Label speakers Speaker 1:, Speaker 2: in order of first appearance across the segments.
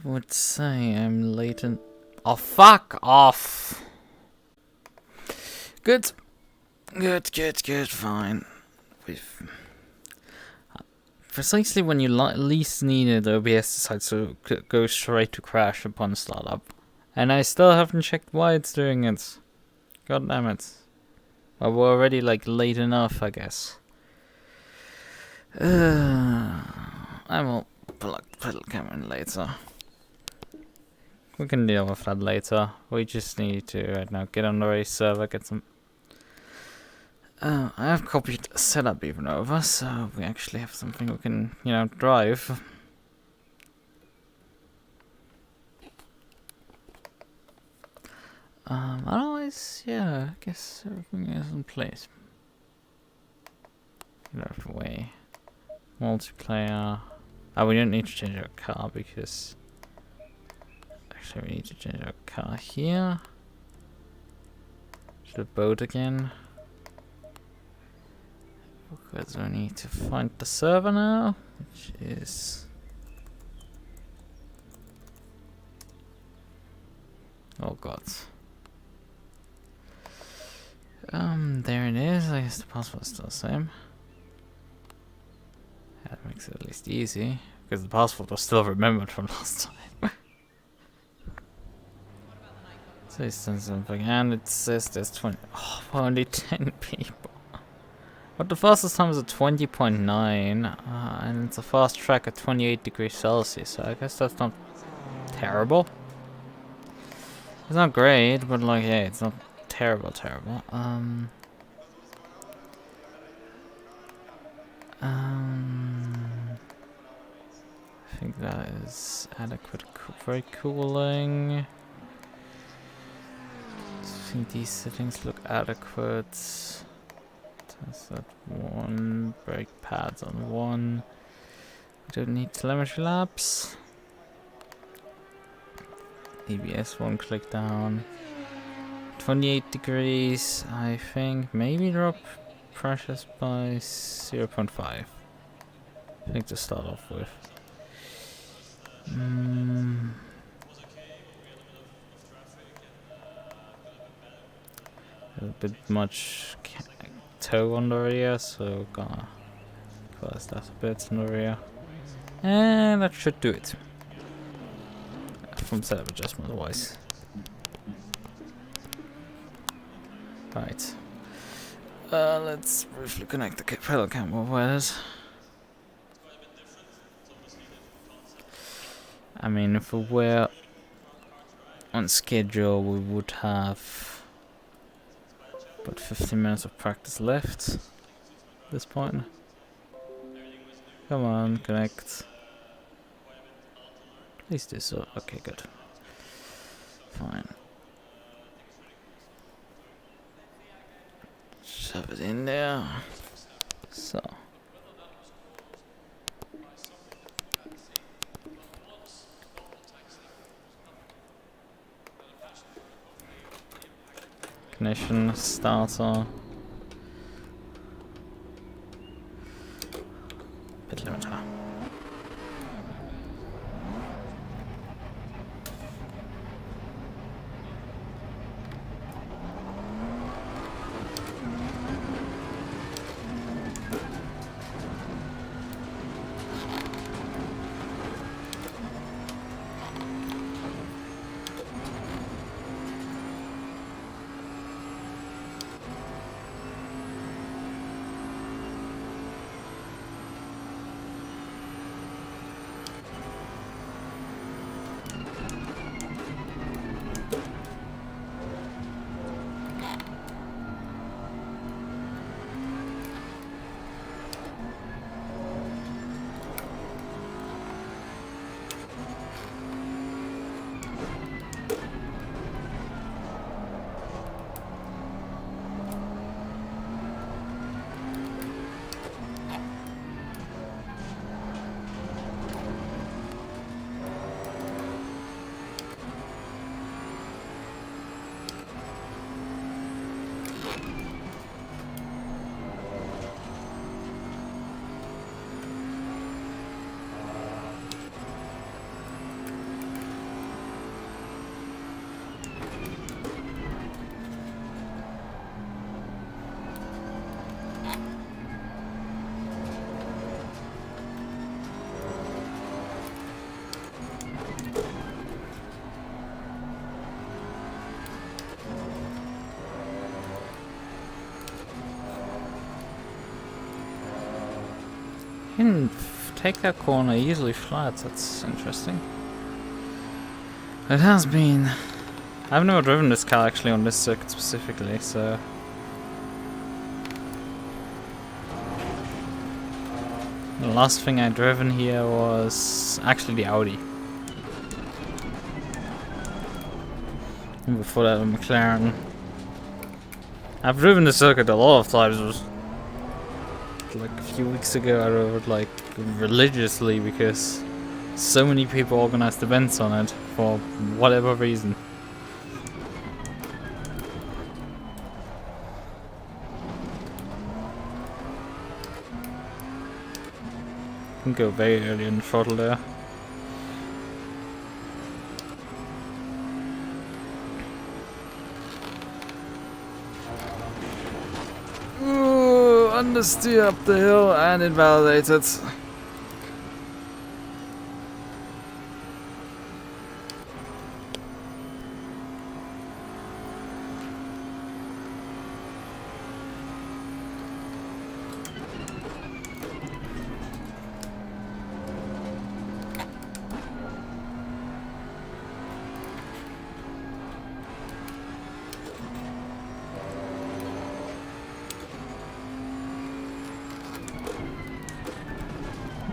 Speaker 1: would say I'm late in... Oh, fuck off! Good. Good, fine. Precisely when you least need it, OBS decides to go straight to crash upon startup. And I still haven't checked why it's doing it. God damn it. Well, we're already like late enough, I guess. I will plug pedal cam in later. We can deal with that later. We just need to right now get on the race server, get some... I have copied setup even over, so we actually have something we can, you know, drive. Otherwise, yeah, I guess everything is in place. Get out of the way. Multiplayer. Oh, we don't need to change our car because... Actually, we need to change our car here. To the boat again. Because we need to find the server now, which is... Oh god. There it is. I guess the password is still the same. That makes it at least easy, because the password was still remembered from last time. So it's done something, and it says there's 20... Oh, only 10 people. But the fastest time is at 20.9, and it's a fast track at 28 degrees Celsius, so I guess that's not terrible. It's not great, but like, yeah, it's not terrible. I think that is adequate for cooling. I think these settings look adequate. Test that 1, brake pads on 1. We don't need telemetry laps. ABS won't click down. 28 degrees, I think. Maybe drop pressures by 0.5. I think to start off with. A bit much toe on the rear, so gonna close that a bit on the rear. And that should do it. From setup adjustment wise. Right. Let's briefly connect the pedal cam over it. I mean, if we were on schedule, we would have about 15 minutes of practice left at this point. Come on, connect. Please do so. Okay, good. Fine. Shove it in there. So. Ignition, starter. Pit limiter. can take that corner easily flat. That's interesting. It has been. I've never driven this car actually on this circuit specifically, so. The last thing I driven here was actually the Audi. And before that, a McLaren. I've driven the circuit a lot of times. It was like a few weeks ago, I drove it like religiously because so many people organized events on it for whatever reason. Can go very early in the throttle there. Ooh, understeer up the hill and invalidated.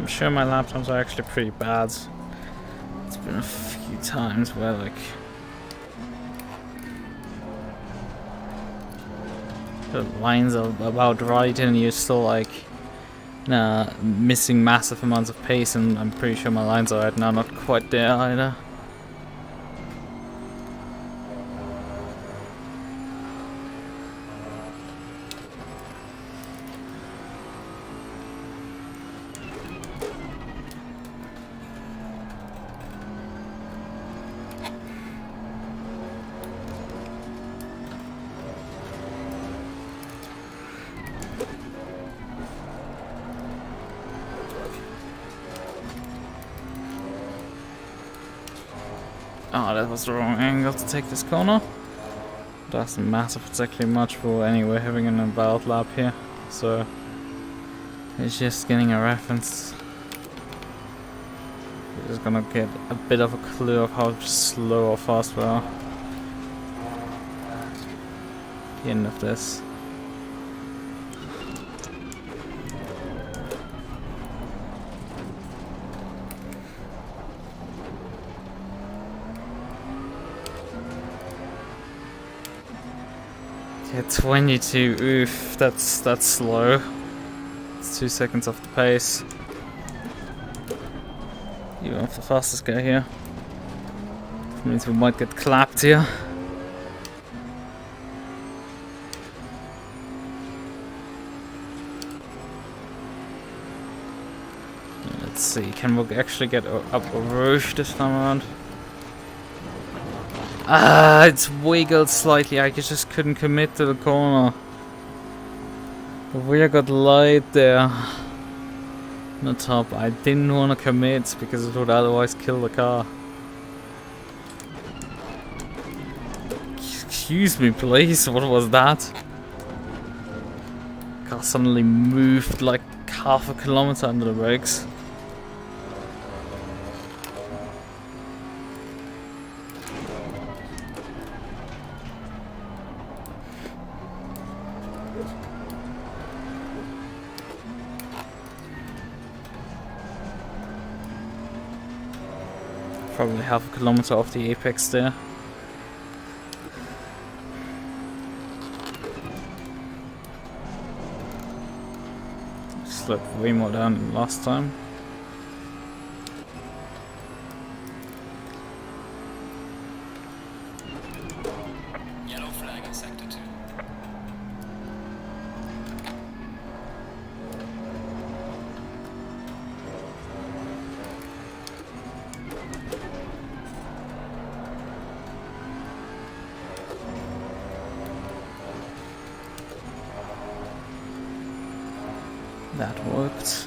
Speaker 1: I'm sure my lap times are actually pretty bad. It's been a few times where like the lines are about right and you're still like missing massive amounts of pace, and I'm pretty sure my lines are right now not quite there either. Oh, that was the wrong angle to take this corner. Doesn't matter particularly much for anyway having an invalid lap here, so it's just getting a reference. We're just gonna get a bit of a clue of how slow or fast we are. The end of this. Yeah, 22, oof, that's slow. It's 2 seconds off the pace. Even off the fastest guy here. That means we might get clapped here. Let's see, can we actually get up Rouge this time around? Ah, it's wiggled slightly. I just couldn't commit to the corner. The rear got light there on the top. I didn't want to commit because it would otherwise kill the car. Excuse me, please. What was that? Car suddenly moved like half a kilometer under the brakes. Probably half a kilometer off the apex there. Slowed way more down than last time.
Speaker 2: Yellow flag in sector 2.
Speaker 1: That worked.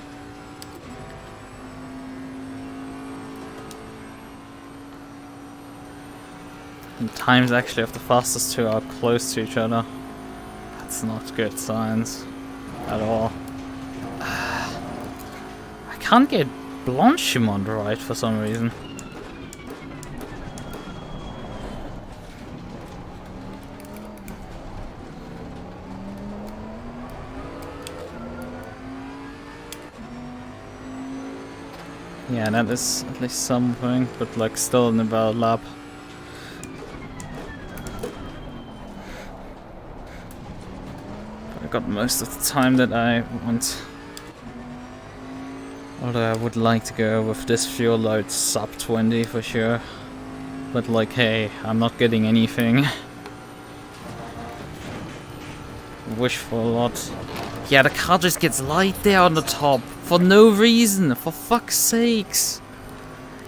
Speaker 1: And times actually of the fastest two are close to each other. That's not good signs at all. can't get Blanchimont right for some reason. Yeah, that is at least something, but like still in about a lap. I got most of the time that I want. Although I would like to go with this fuel load sub 20 for sure. But like, hey, I'm not getting anything. Wish for a lot. Yeah, the car just gets light there on the top. For no reason, for fuck's sakes.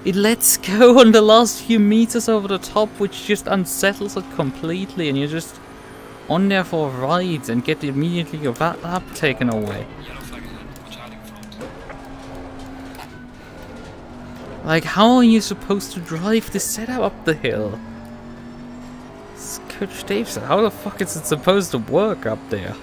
Speaker 1: It lets go on the last few meters over the top, which just unsettles it completely, and you're just on there for a ride and get immediately your lap taken away.
Speaker 2: Yellow flag ahead. Watch out in front.
Speaker 1: Like, how are you supposed to drive this setup up the hill? As Coach Dave said, how the fuck is it supposed to work up there?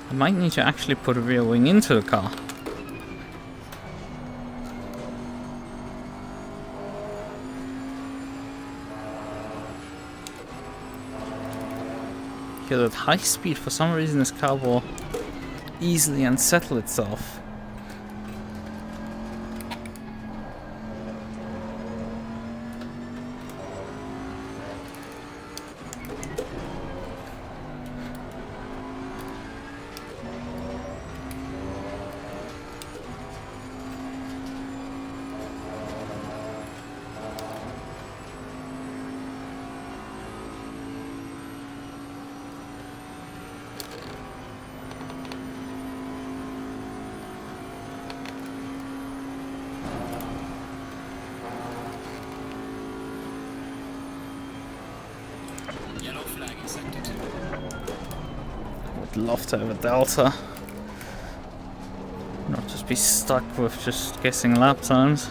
Speaker 1: I might need to actually put a rear wing into the car. Because at high speed, for some reason, this car will easily unsettle itself.
Speaker 2: Yellow flag in sector 2.
Speaker 1: Would love to have a delta. Not just be stuck with just guessing lap times.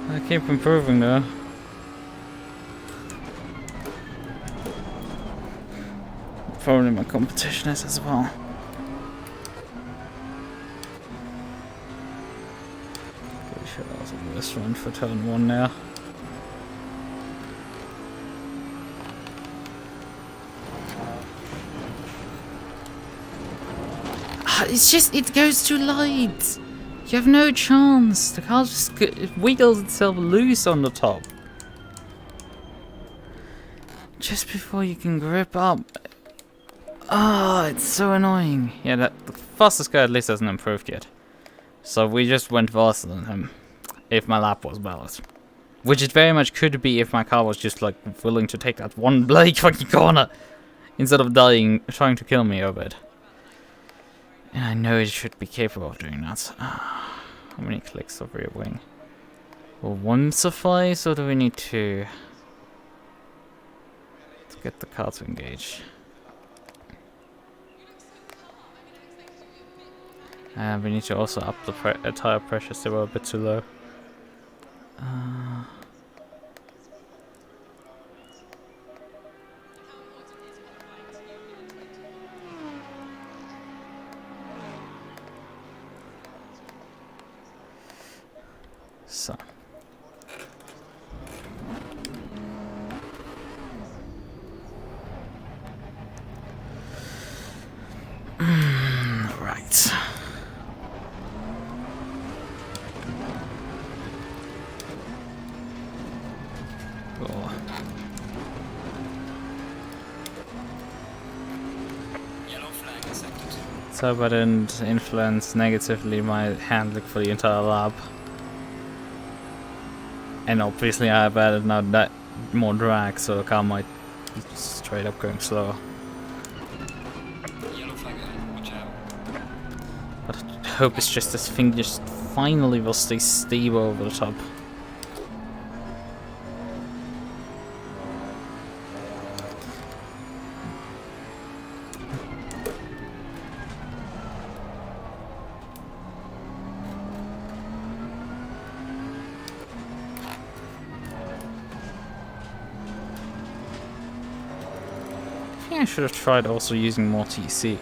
Speaker 1: I keep improving though. Probably my competition is as well. Pretty sure that was a worse run for turn 1 now. It's just, it goes too light. You have no chance. The car just wiggles itself loose on the top. Just before you can grip up. Ah, it's so annoying. Yeah, the fastest guy at least hasn't improved yet. So we just went faster than him. If my lap was valid. Which it very much could be if my car was just like willing to take that one blade fucking corner. Instead of dying, trying to kill me over it. And I know it should be capable of doing that. How many clicks of rear wing? Will 1 suffice, or do we need 2? To get the car to engage. And we need to also up the tire pressures, they were a bit too low. So. Right. Oh.
Speaker 2: Yellow flag in sector 2.
Speaker 1: So that didn't influence negatively my handling for the entire lap. And obviously I have added now that more drag, so the car might be straight up going slower.
Speaker 2: Yellow flag ahead. Watch out.
Speaker 1: But I hope it's just this thing just finally will stay stable over the top. I should have tried also using more TC.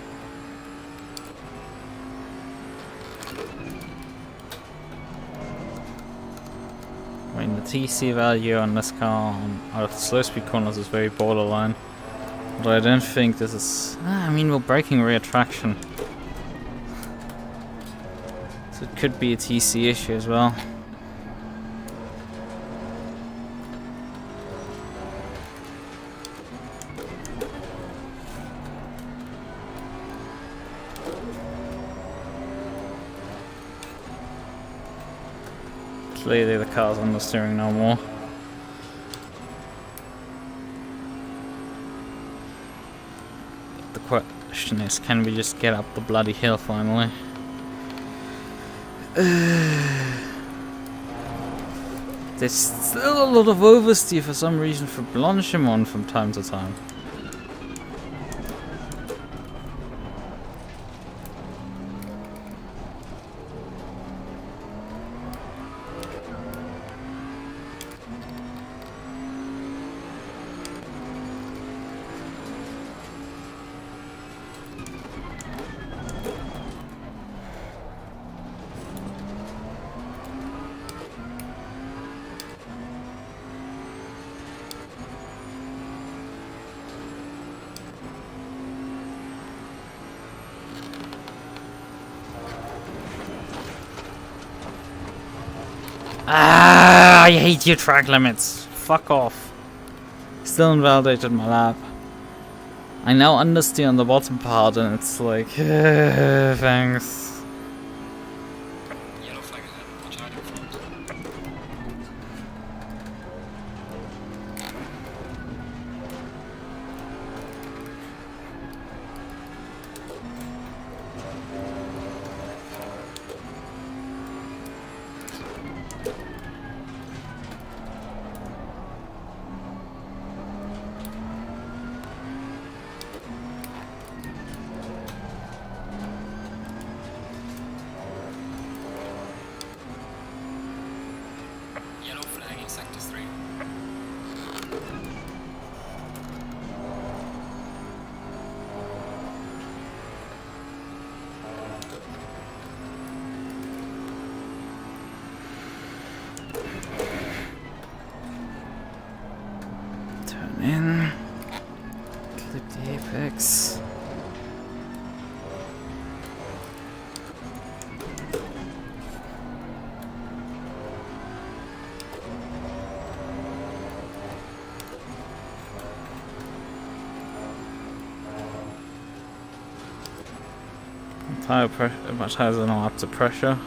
Speaker 1: I mean, the TC value on this car out of the slow speed corners is very borderline. But I don't think this is... I mean, we're breaking rear traction. So it could be a TC issue as well. Clearly the car's understeering no more. The question is, can we just get up the bloody hill finally? There's still a lot of oversteer for some reason for Blanchimon from time to time. Ah, I hate your track limits. Fuck off. Still invalidated my lap. I now understeer on the bottom part and it's like, thanks.
Speaker 2: Yellow flag ahead. Watch out in front. Yellow flag in sector 3.
Speaker 1: Turn in. Clip the apex. My tires are not up to pressure.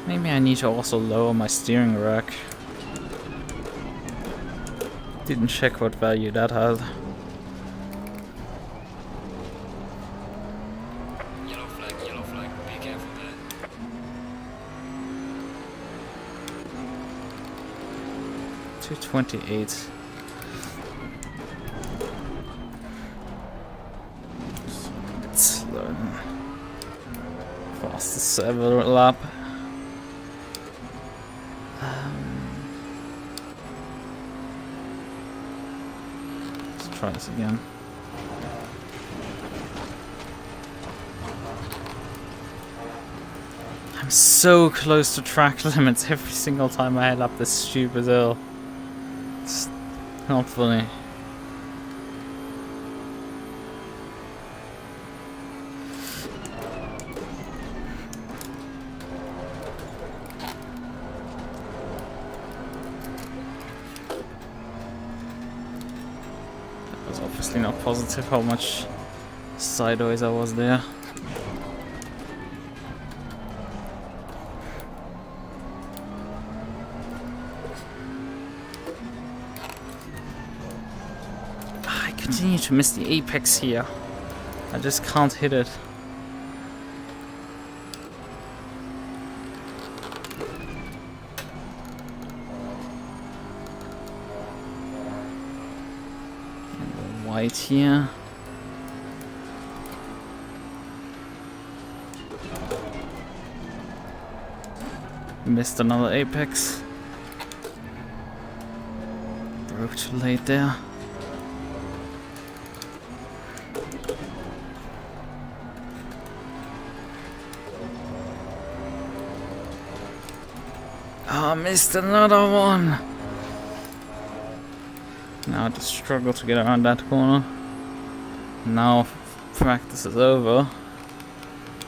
Speaker 1: Maybe I need to also lower my steering rack. Didn't check what value that had.
Speaker 2: Yellow flag. Be careful there.
Speaker 1: 228. It's slow. Fastest ever lap. Let's try this again. I'm so close to track limits every single time I head up this stupid hill. It's not funny. That was obviously not positive how much sideways I was there. I continue to miss the apex here. I just can't hit it. White here. Missed another apex. Broke too late there. Oh, missed another one. Now I just struggle to get around that corner. Now practice is over.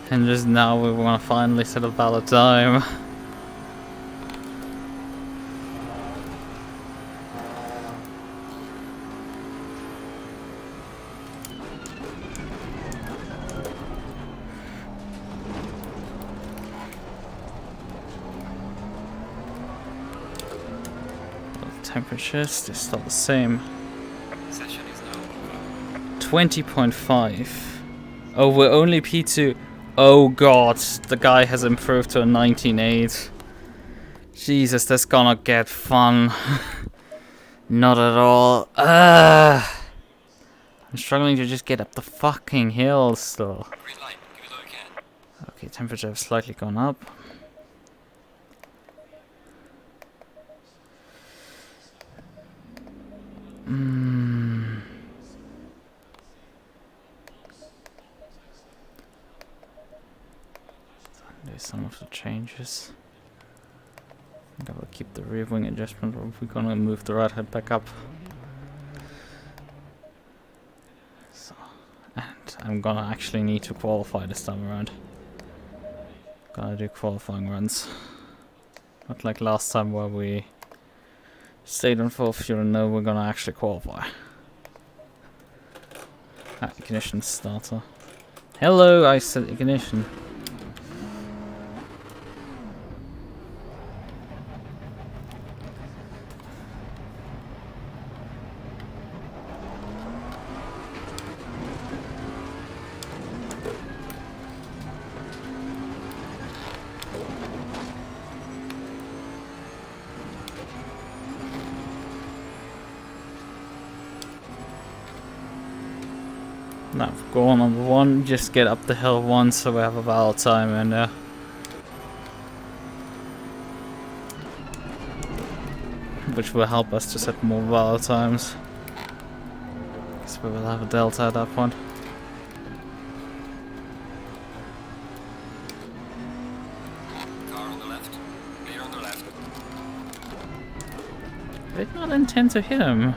Speaker 1: And just now we want to finally set a valid time. Temperatures, they're still the same.
Speaker 2: Session is now
Speaker 1: 20.5. Oh, we're only P2. Oh god, the guy has improved to a 19.8. Jesus, that's gonna get fun. Not at all. I'm struggling to just get up the fucking hill still.
Speaker 2: green light. Give it all you can.
Speaker 1: Okay, temperature has slightly gone up. There's some of the changes. I think I will keep the rear wing adjustment, or we're gonna move the right head back up. So, and I'm gonna actually need to qualify this time around. Gonna do qualifying runs. Not like last time where we stayed on full fuel. No, we're gonna actually qualify. Ignition starter. Hello, I said ignition. Now, goal number one, just get up the hill once so we have a valid time in there. Which will help us to set more valid times. So we will have a delta at that point.
Speaker 2: Car on the left. Clear on the left.
Speaker 1: I did not intend to hit him.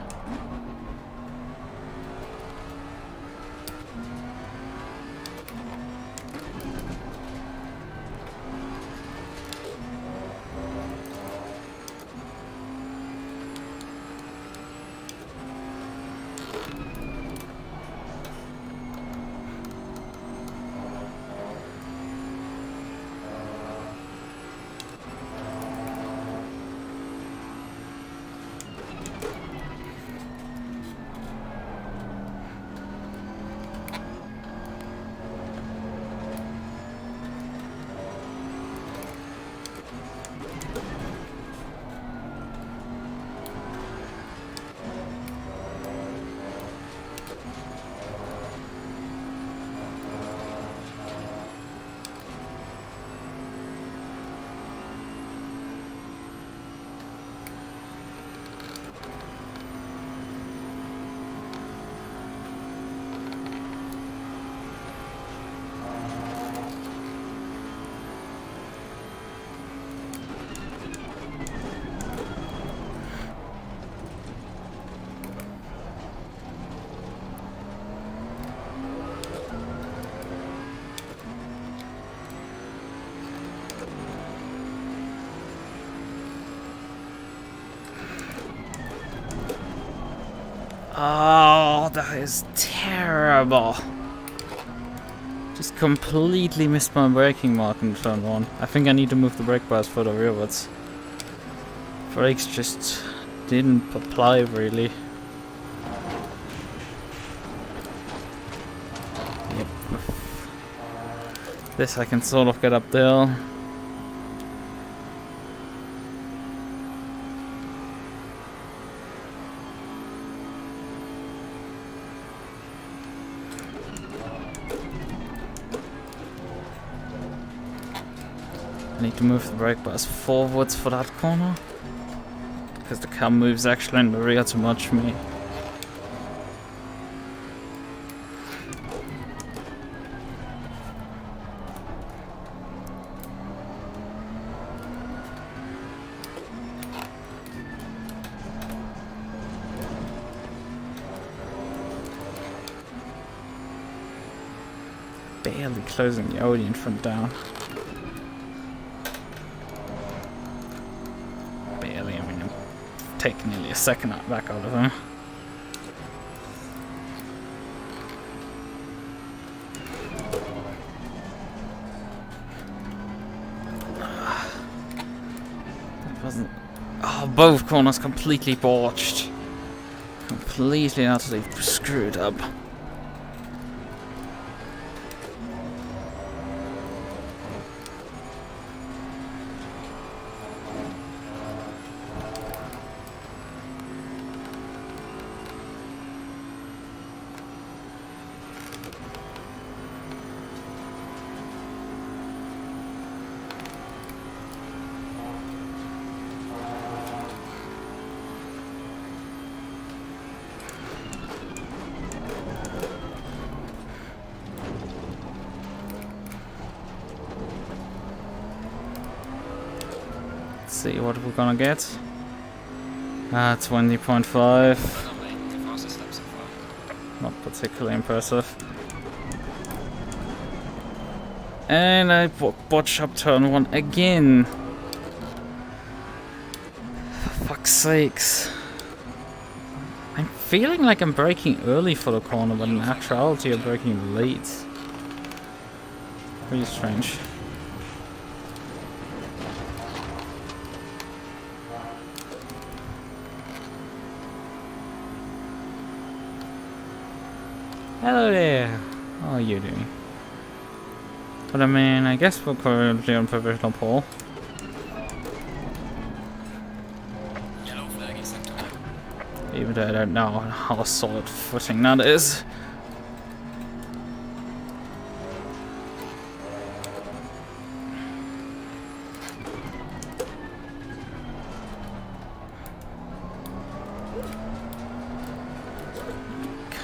Speaker 1: Oh, that is terrible. Just completely missed my braking mark in turn one. I think I need to move the brake bars further rearwards. Brakes just didn't apply really. Yep. This I can sort of get up the hill. need to move the brake bars forwards for that corner. Because the car moves actually in the rear too much for me. Barely closing the Audi in front down. Barely, I mean, I'm taking nearly a second back out of him. That wasn't... Oh, both corners completely botched. Completely and utterly screwed up. See what we're gonna get. 20.5. Not particularly impressive. And I botched up turn 1 again. For fuck's sakes. I'm feeling like I'm braking early for the corner, but in actuality I'm braking late. Pretty strange. Hello there! How are you doing? But I mean, I guess we're currently on provisional pole.
Speaker 2: Yellow flag is set to red.
Speaker 1: Even though I don't know how solid footing that is.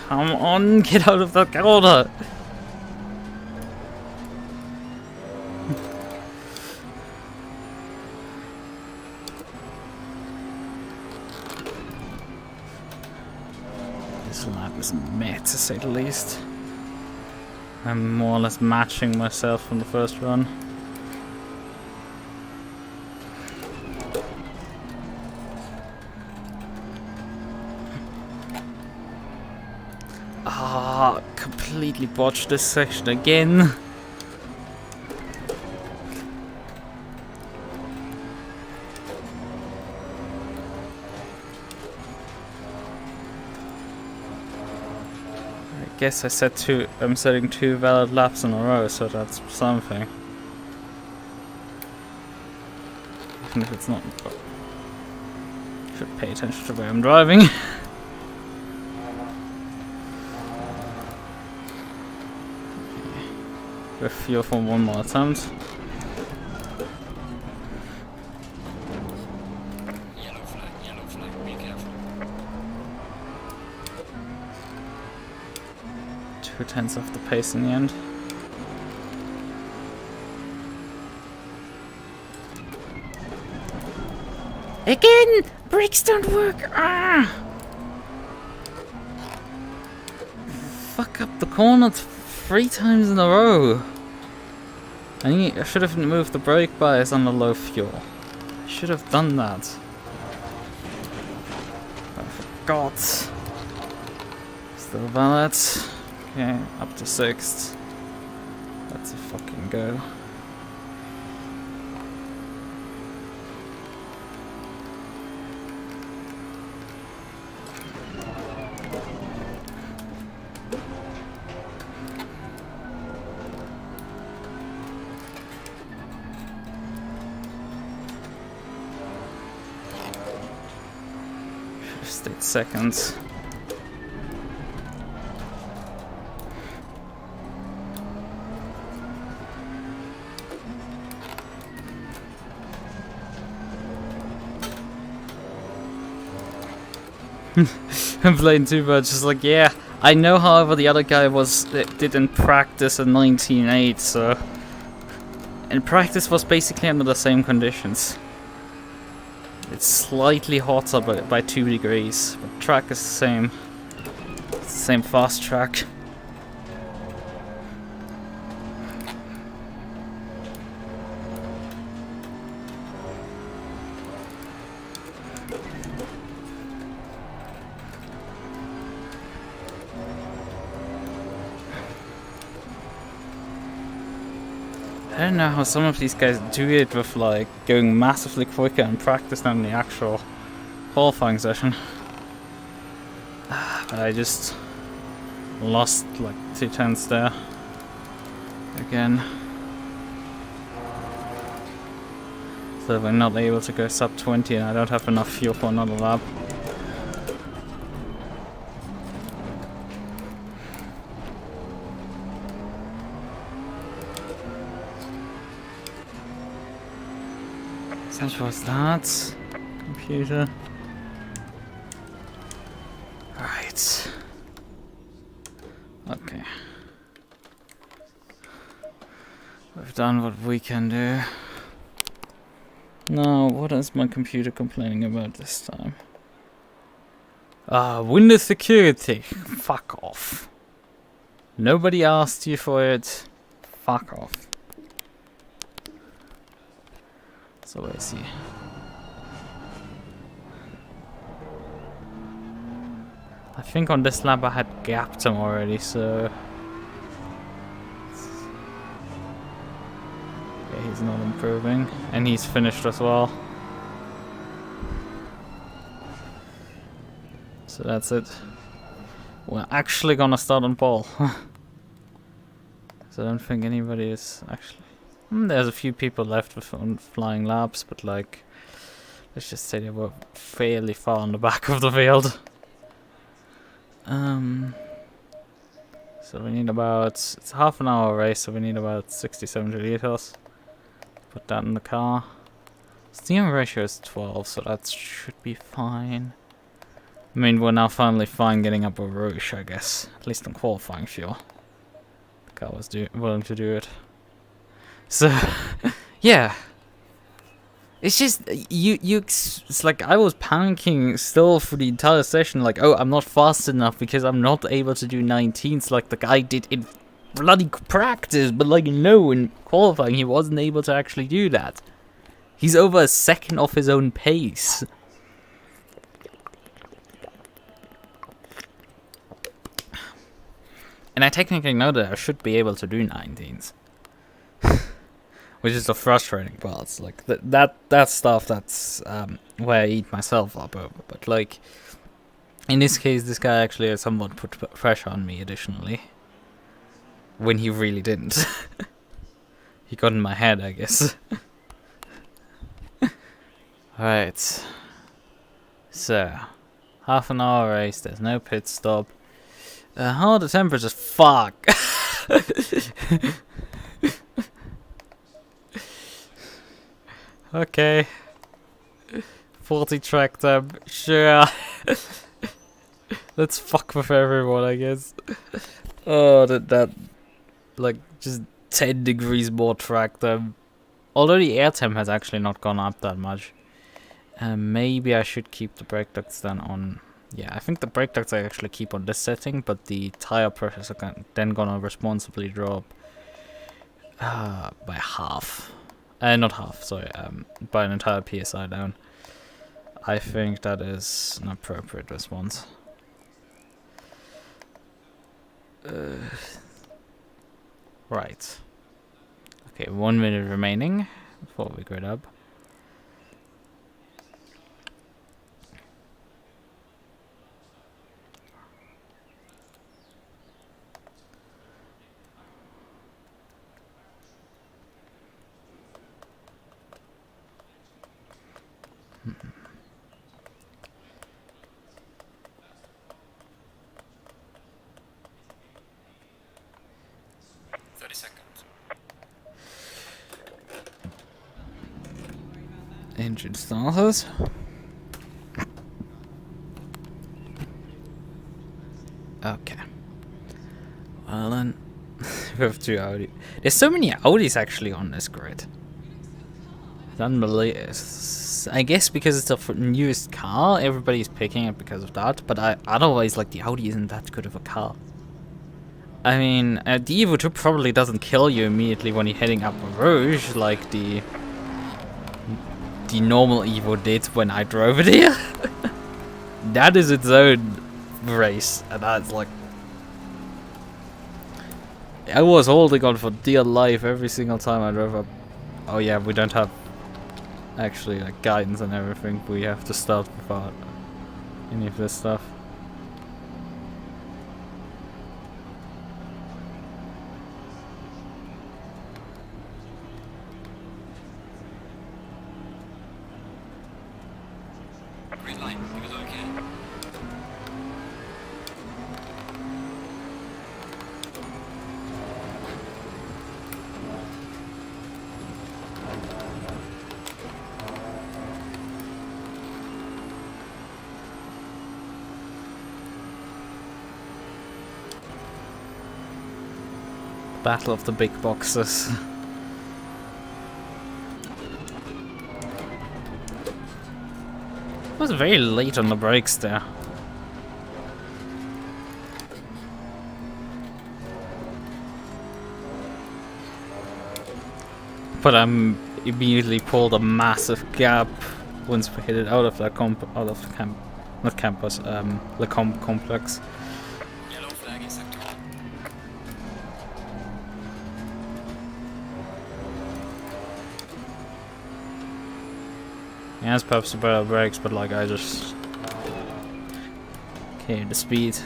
Speaker 1: Come on, get out of the corner! This lap is meh, to say the least. I'm more or less matching myself from the first run. Completely botched this section again. I guess I'm setting 2 valid laps in a row, so that's something. Even if it's not. Should pay attention to where I'm driving. With fuel for one more attempt.
Speaker 2: Yellow flag, be careful.
Speaker 1: 2/10 of the pace in the end. Again! Brakes don't work! Ah! Fuck up the corner 3 times in a row. I should have moved the brake bias on the low fuel. I should have done that. I forgot. Still valid. Okay, up to 6th. That's a fucking go. Stayed seconds. Complain too much. Just like, yeah, I know. However, the other guy didn't practice in 19.8, so and practice was basically under the same conditions. It's slightly hotter by 2 degrees, but track is the same. It's the same fast track. I don't know how some of these guys do it with like going massively quicker in practice than the actual qualifying session. But I just lost like 2/10 there again. So we're not able to go sub 20 and I don't have enough fuel for another lap. What was that? Computer. Right. Okay. We've done what we can do. Now, what is my computer complaining about this time? Windows security. Fuck off. Nobody asked you for it. Fuck off. So I see. I think on this lap I had gapped him already, so yeah, he's not improving, and he's finished as well. So that's it. We're actually gonna start on pole. So I don't think anybody is actually. There's a few people left with flying laps, but like, let's just say they were fairly far on the back of the field. So we need about, it's a half an hour race, so we need about 60-70 liters. Put that in the car. Steam ratio is 12, so that should be fine. I mean, we're now finally fine getting up a Rouge, I guess. At least on qualifying fuel. The car was willing to do it. So, yeah. It's just, it's like I was panicking still for the entire session, like, oh, I'm not fast enough because I'm not able to do 19s like the guy did in bloody practice, but like, no, in qualifying he wasn't able to actually do that. He's over a second off his own pace. And I technically know that I should be able to do 19s. Which is the frustrating part. Like that stuff, that's where I eat myself up over. But like, in this case, this guy actually somewhat put pressure on me additionally. When he really didn't. He got in my head, I guess. Alright. So, half an hour race, there's no pit stop. How are the temperatures? Fuck! Okay. 40 track temp, sure. Let's fuck with everyone, I guess. Oh, that like, just 10 degrees more track temp. Although the air temp has actually not gone up that much. Maybe I should keep the brake ducts then on. Yeah, I think the brake ducts I actually keep on this setting, but the tire pressures are then gonna responsibly drop by half. Not half, sorry, by an entire PSI down. I think that is an appropriate response. Right. Okay, 1 minute remaining before we grid up. Mm-hmm.
Speaker 2: 30 seconds.
Speaker 1: Engine starters. Okay. Well then, we have 2 Audi. There's so many Audis actually on this grid. It's unbelievable. I guess because it's a newest car, everybody's picking it because of that. But otherwise, like, the Audi isn't that good of a car. I mean, the Evo 2 probably doesn't kill you immediately when you're heading up a Rouge like the normal Evo did when I drove it here. That is its own race, and that's like, I was holding on for dear life every single time I drove up. Oh yeah, we don't have actually like guidance and everything. We have to start without any of this stuff.
Speaker 2: Green light, it was okay.
Speaker 1: Battle of the big boxes. I was very late on the brakes there. But I'm immediately pulled a massive gap once we hit it out of the not campus, the complex.
Speaker 2: Yellow flag in sector.
Speaker 1: Yeah, it's perhaps better brakes, but like I just okay, the speed.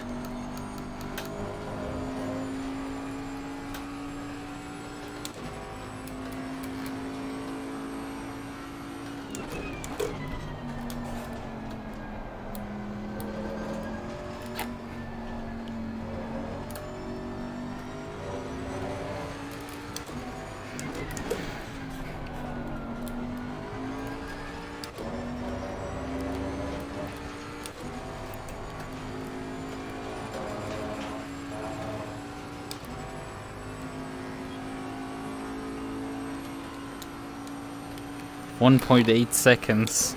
Speaker 1: .8 seconds.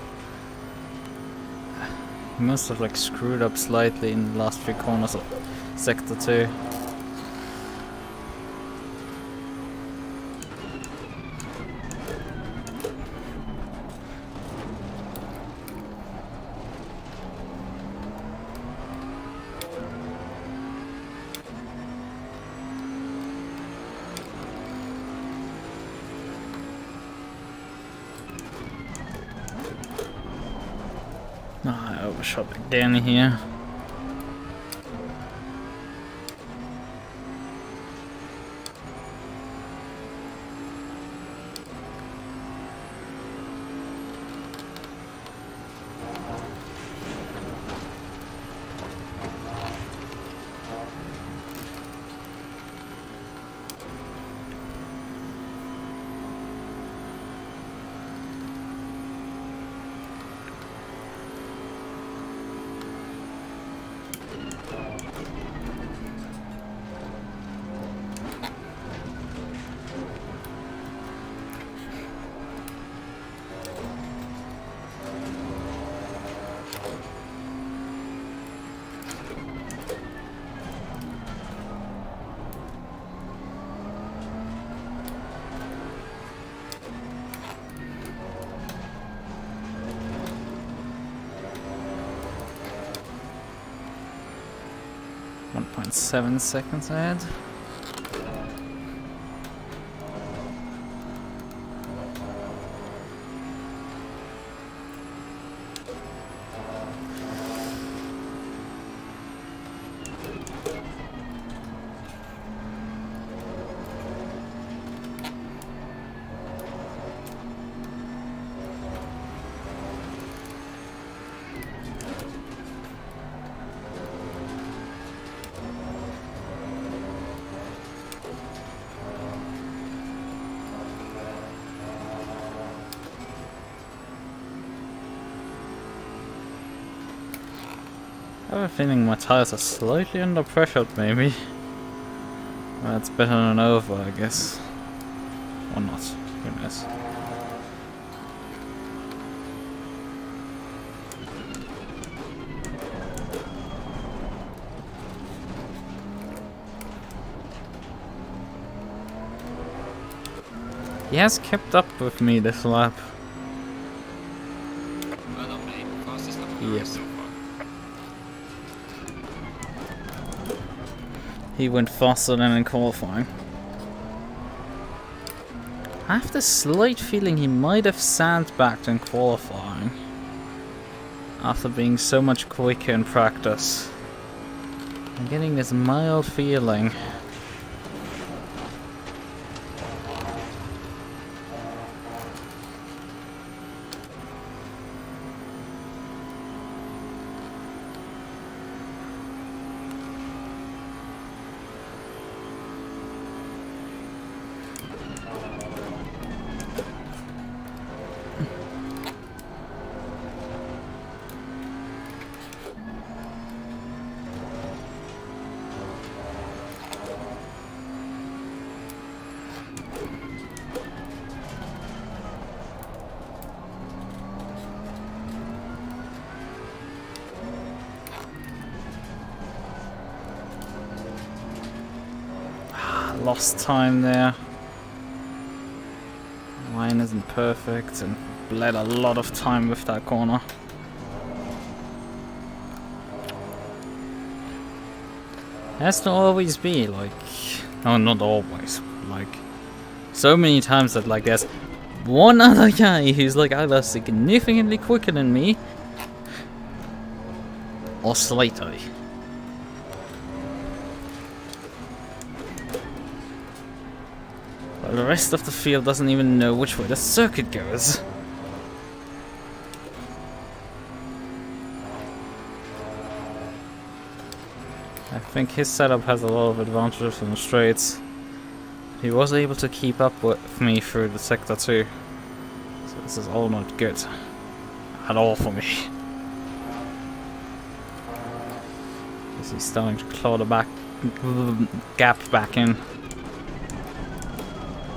Speaker 1: He must have like screwed up slightly in the last 3 corners of sector 2. I overshot again here. .7 seconds ahead. I have a feeling my tires are slightly under pressure, maybe. Well, it's better than over, I guess. Or not, who knows. He has kept up with me this lap.
Speaker 2: Well done, mate. Fastest lap of the
Speaker 1: Yep.
Speaker 2: race so far.
Speaker 1: He went faster than in qualifying. I have the slight feeling he might have sandbagged in qualifying after being so much quicker in practice. I'm getting this mild feeling. Lost time there. Line isn't perfect and bled a lot of time with that corner. Has to always be like, no, not always. Like, so many times that like there's one other guy who's like either significantly quicker than me or slightly. The rest of the field doesn't even know which way the circuit goes. I think his setup has a lot of advantages in the straights. He was able to keep up with me through the sector too. So this is all not good. At all for me. He's starting to claw the gap back in.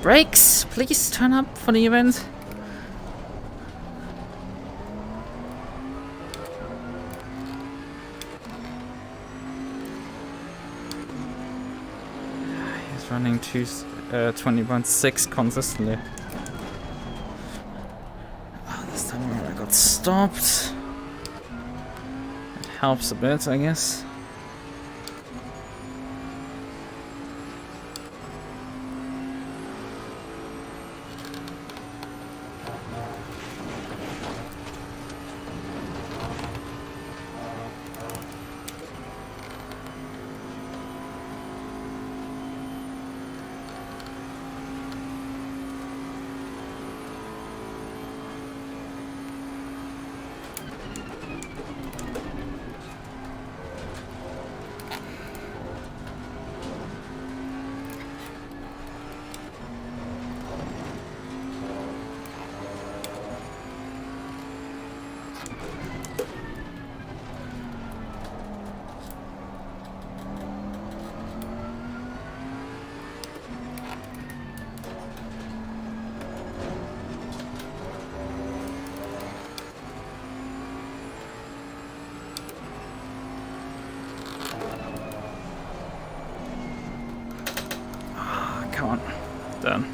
Speaker 1: Brakes, please turn up for the event. He's running 20.6 consistently. Oh, this time around I got stopped. It helps a bit, I guess. Done.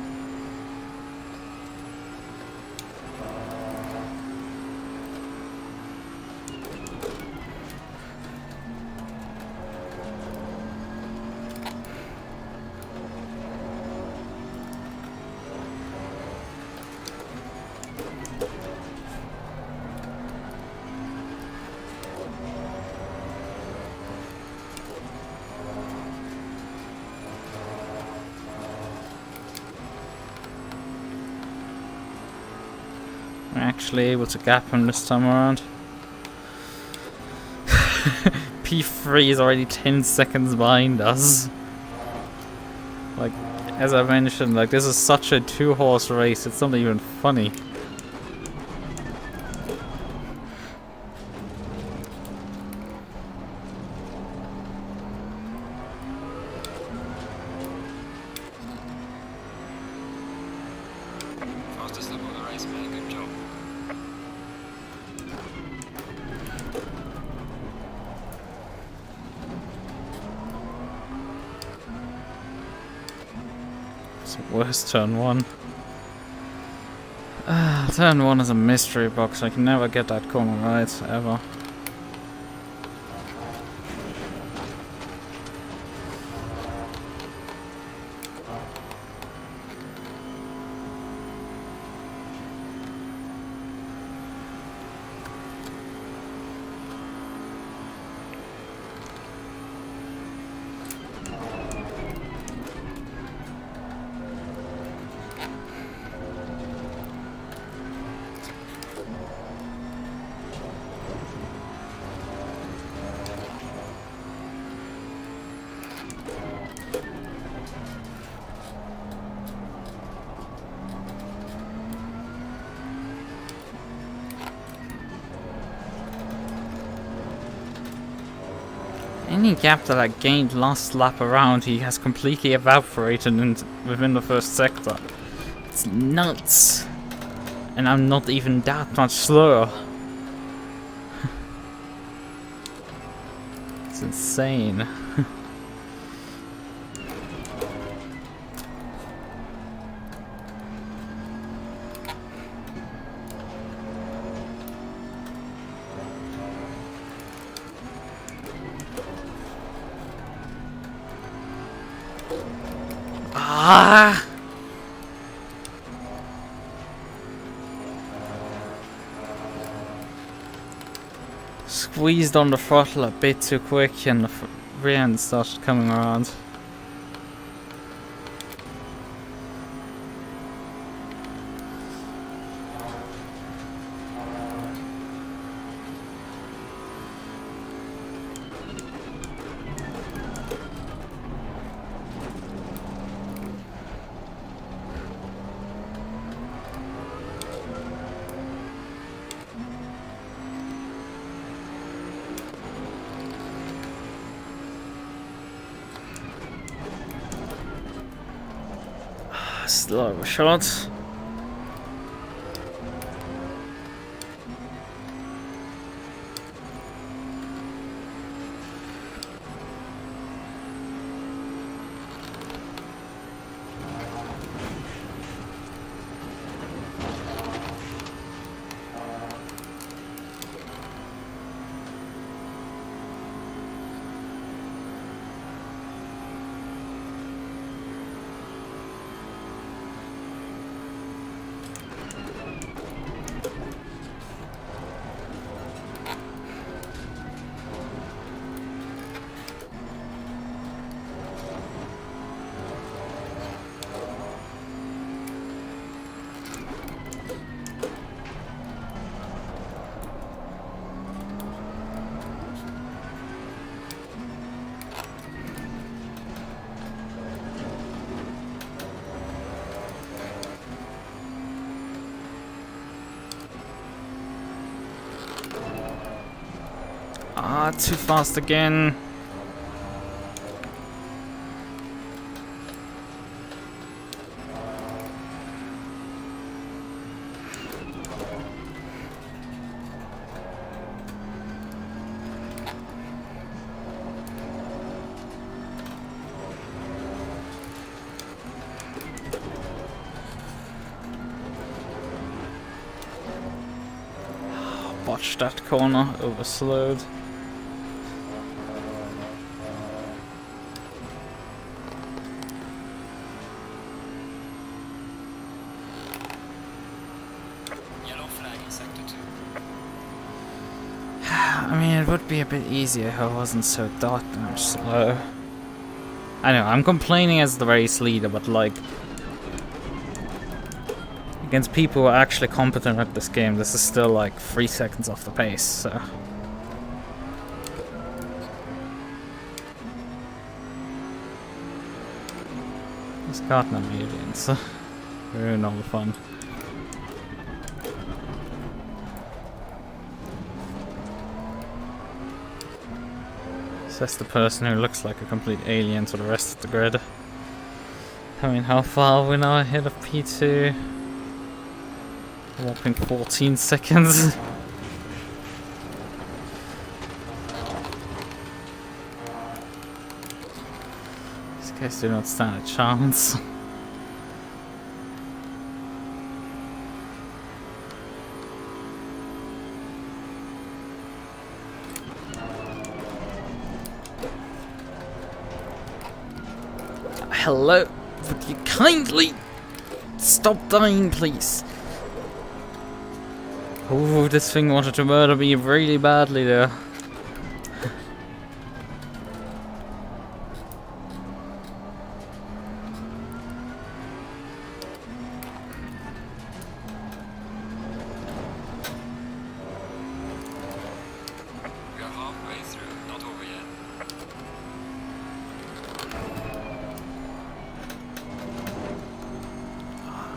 Speaker 1: We're actually able to gap him this time around. P3 is already 10 seconds behind us. Like, as I mentioned, like this is such a two-horse race, it's not even funny. It's the worst turn 1. Turn 1 is a mystery box. I can never get that corner right, ever. Any gap that I gained last lap around, he has completely evaporated within the first sector. It's nuts! And I'm not even that much slower. It's insane. Ah! Squeezed on the throttle a bit too quick and the rear end started coming around. Still overshot. Ah, too fast again. Botched that corner, overslowed. I mean, it would be a bit easier if I wasn't so damn slow. I know, I'm complaining as the race leader, but like, against people who are actually competent at this game, this is still like 3 seconds off the pace, so. It's Cardinal aliens. Ruin all the fun. Says the person who looks like a complete alien to the rest of the grid. I mean, how far are we now ahead of P2? A whopping 14 seconds. These guys do not stand a chance. hello. Would you kindly stop dying, please? Oh, this thing wanted to murder me really badly there.
Speaker 2: We are halfway through, not over yet.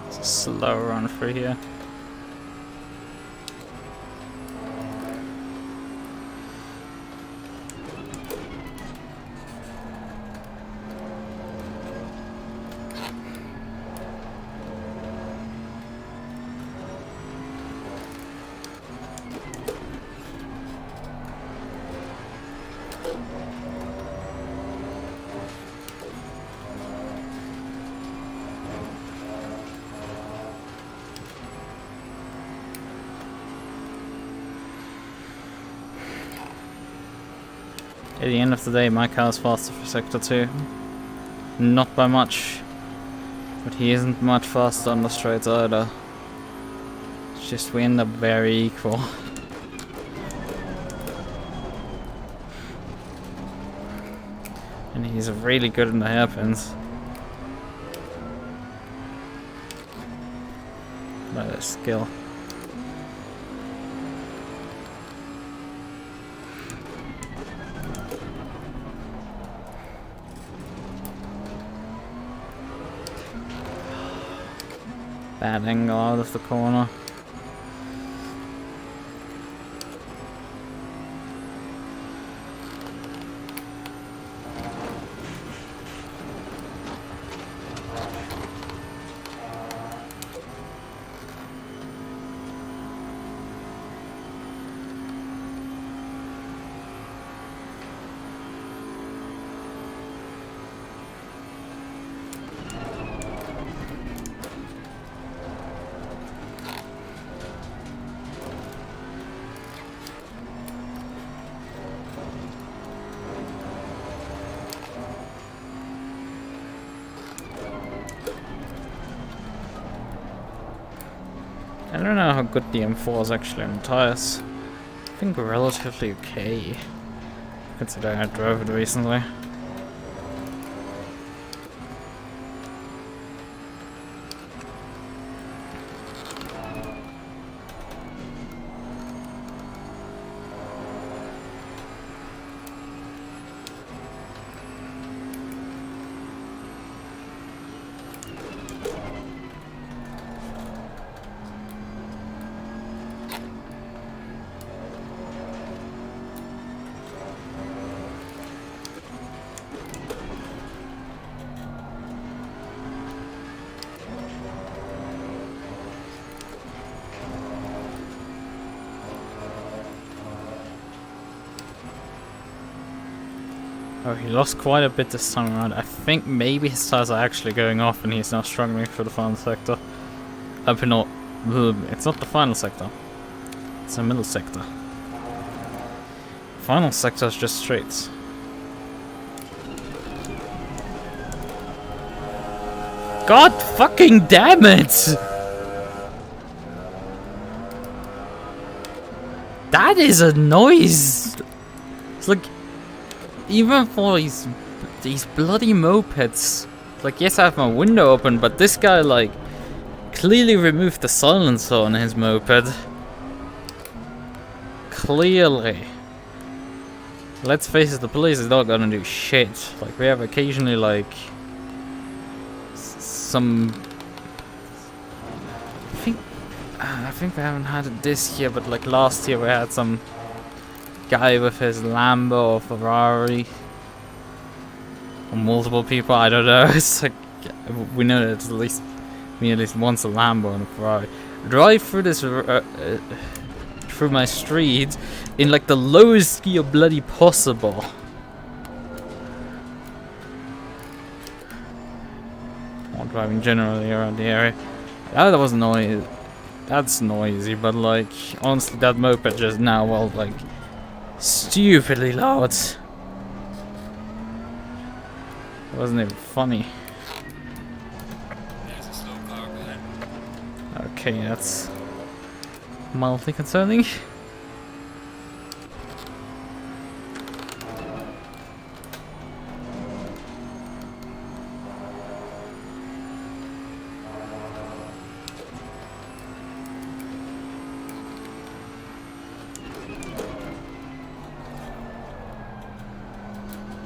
Speaker 1: It's a slow run through here. At the end of the day, my car is faster for Sector 2. Not by much. But he isn't much faster on the straights either. It's just we end up very equal. And he's really good in the hairpins. By their skill. Bad angle out of the corner. I don't know how good the M4 is actually on tires. I think we're relatively okay, considering I drove it recently. Oh, he lost quite a bit this time around. I think maybe his tires are actually going off and he's now struggling for the final sector. It's not the final sector. It's the middle sector. Final sector is just straights. God fucking damn it! That is a noise! It's like... Even for these bloody mopeds, like, yes, I have my window open, but this guy, like, clearly removed the silencer on his moped. Clearly. Let's face it, the police is not gonna do shit. Like, we have occasionally, like, some... I think we haven't had it this year, but, like, last year we had some guy with his Lambo or Ferrari, or multiple people, I don't know. It's like, we know that at least once a Lambo and a Ferrari drive through this through my street in like the lowest gear bloody possible. Or driving generally around the area. That was noisy. That's noisy, but like honestly, that moped just now, well, like, stupidly loud. It wasn't even funny. Okay, that's mildly concerning.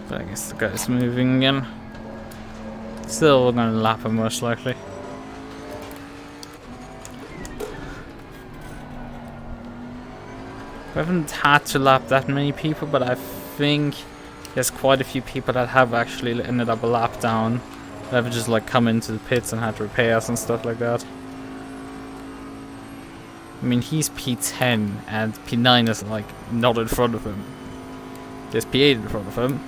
Speaker 1: But I guess the guy's moving again. Still, we're gonna lap him most likely. We haven't had to lap that many people, but I think there's quite a few people that have actually ended up a lap down. That have just like come into the pits and had repairs and stuff like that. I mean, he's P10 and P9 is like not in front of him. There's P8 in front of him.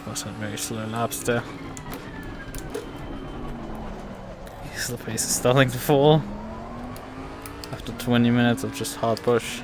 Speaker 1: Both had very slow laps there. The pace is starting to fall after 20 minutes of just hard push.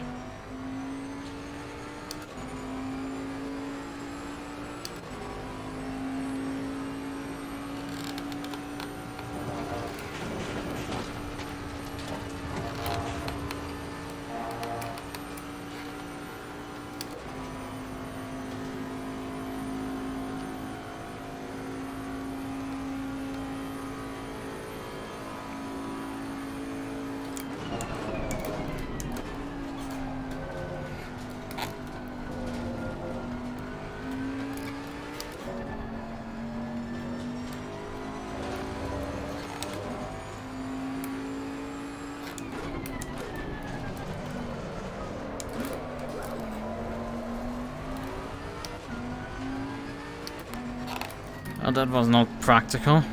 Speaker 1: Oh, that was not practical.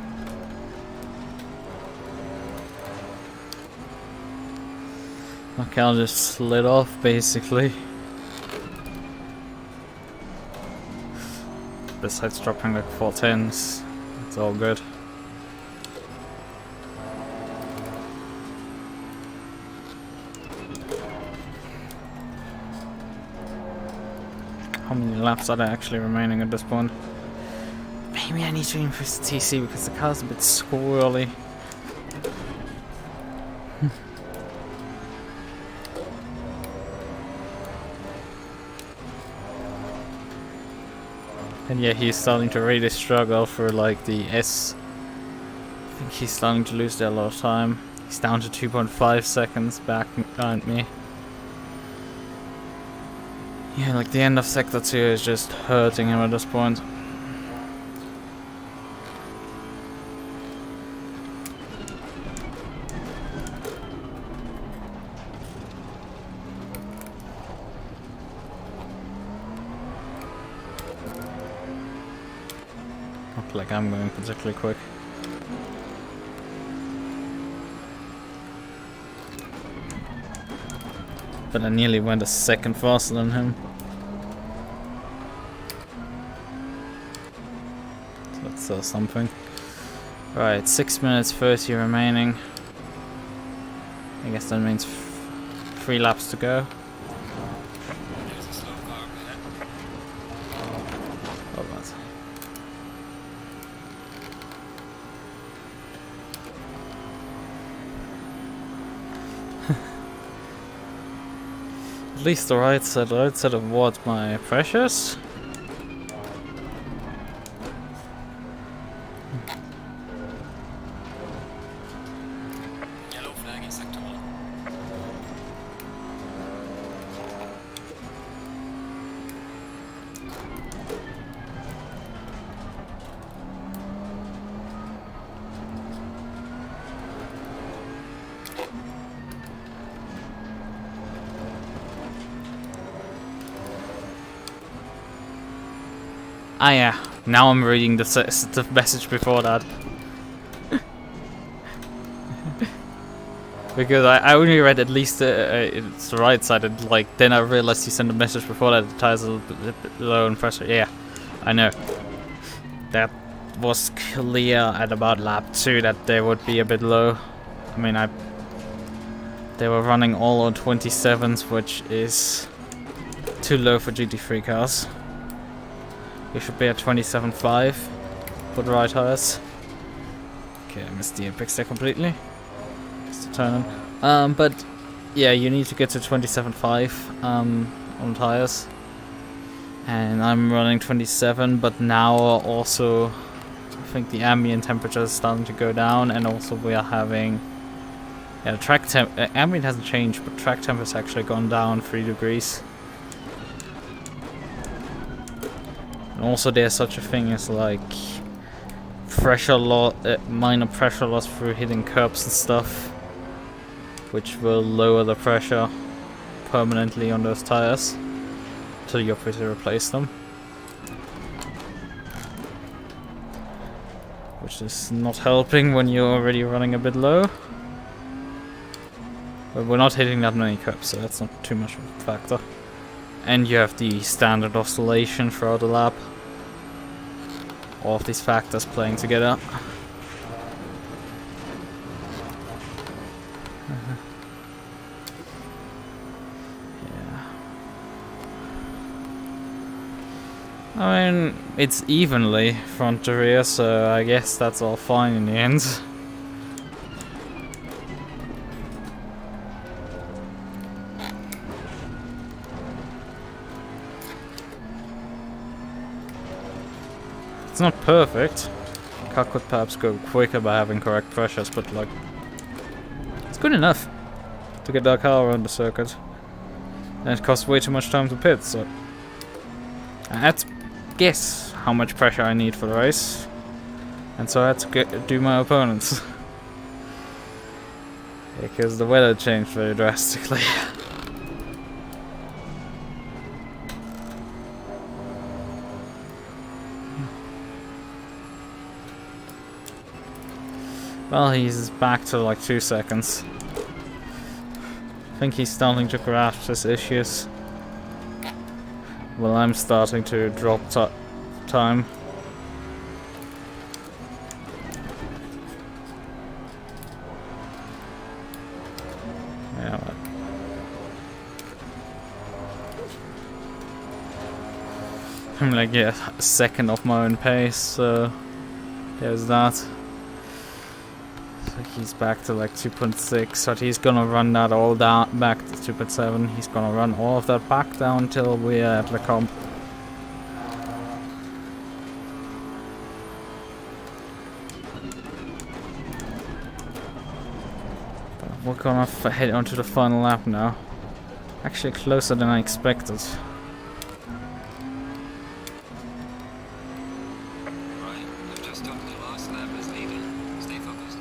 Speaker 1: Okay, I'll just slid off basically. Besides dropping like 410s, it's all good. How many laps are there actually remaining at this point? Maybe I need to increase the TC because the car's a bit squirrely. And yeah, he's starting to really struggle for like the S. I think he's starting to lose there a lot of time. He's down to 2.5 seconds back behind me. Yeah, like the end of sector 2 is just hurting him at this point. Not like I'm going particularly quick. But I nearly went a second faster than him. So that's something. Right, 6 minutes 30 remaining. I guess that means 3 laps to go.
Speaker 2: There's a slow car up ahead.
Speaker 1: Oh, what? At least the right side of what, my pressures?
Speaker 2: Yellow flag in sector 1.
Speaker 1: Ah yeah, now I'm reading the message before that. Because I only read at least it's the right side, and like then I realized he sent a message before that the tires are a little bit low in pressure. Yeah, I know. That was clear at about lap 2 that they would be a bit low. I mean, they were running all on 27s, which is too low for GT3 cars. You should be at 27.5 for the right tires. Okay, I missed the apex there completely. But yeah, you need to get to 27.5 on tires, and I'm running 27. But now also, I think the ambient temperature is starting to go down, and also we are having the track temp. Ambient hasn't changed, but track temp has actually gone down 3 degrees. And also, there's such a thing as like pressure loss, minor pressure loss through hitting curbs and stuff, which will lower the pressure permanently on those tires until you obviously replace them. Which is not helping when you're already running a bit low. But we're not hitting that many curbs, so that's not too much of a factor. And you have the standard oscillation throughout the lap. All of these factors playing together. I mean, it's evenly front to rear, so I guess that's all fine in the end. It's not perfect. Car could perhaps go quicker by having correct pressures, but like, it's good enough to get that car around the circuit. And it costs way too much time to pit, so I had to guess how much pressure I need for the race, and so I had to do my opponents. Because the weather changed very drastically. Well, he's back to like 2 seconds. I think he's starting to grasp his issues. Well, I'm starting to drop time. Yeah. I'm like, yeah, a second off my own pace, so there's that. So he's back to like 2.6, but he's gonna run that all down back to 2.7. He's gonna run all of that back down until we're at the comp. We're gonna head onto the final lap now. Actually closer than I expected.
Speaker 2: Right, I've just done the last lap as Lichten. Stay focused.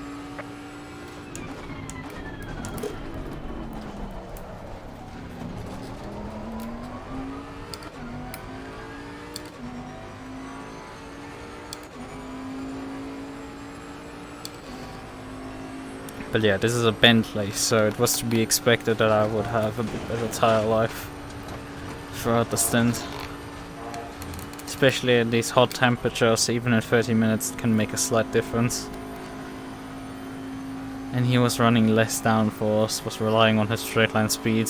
Speaker 1: But yeah, this is a Bentley, so it was to be expected that I would have a bit better tire life throughout the stint. Especially at these hot temperatures, even at 30 minutes it can make a slight difference. And he was running less downforce, was relying on his straight line speed.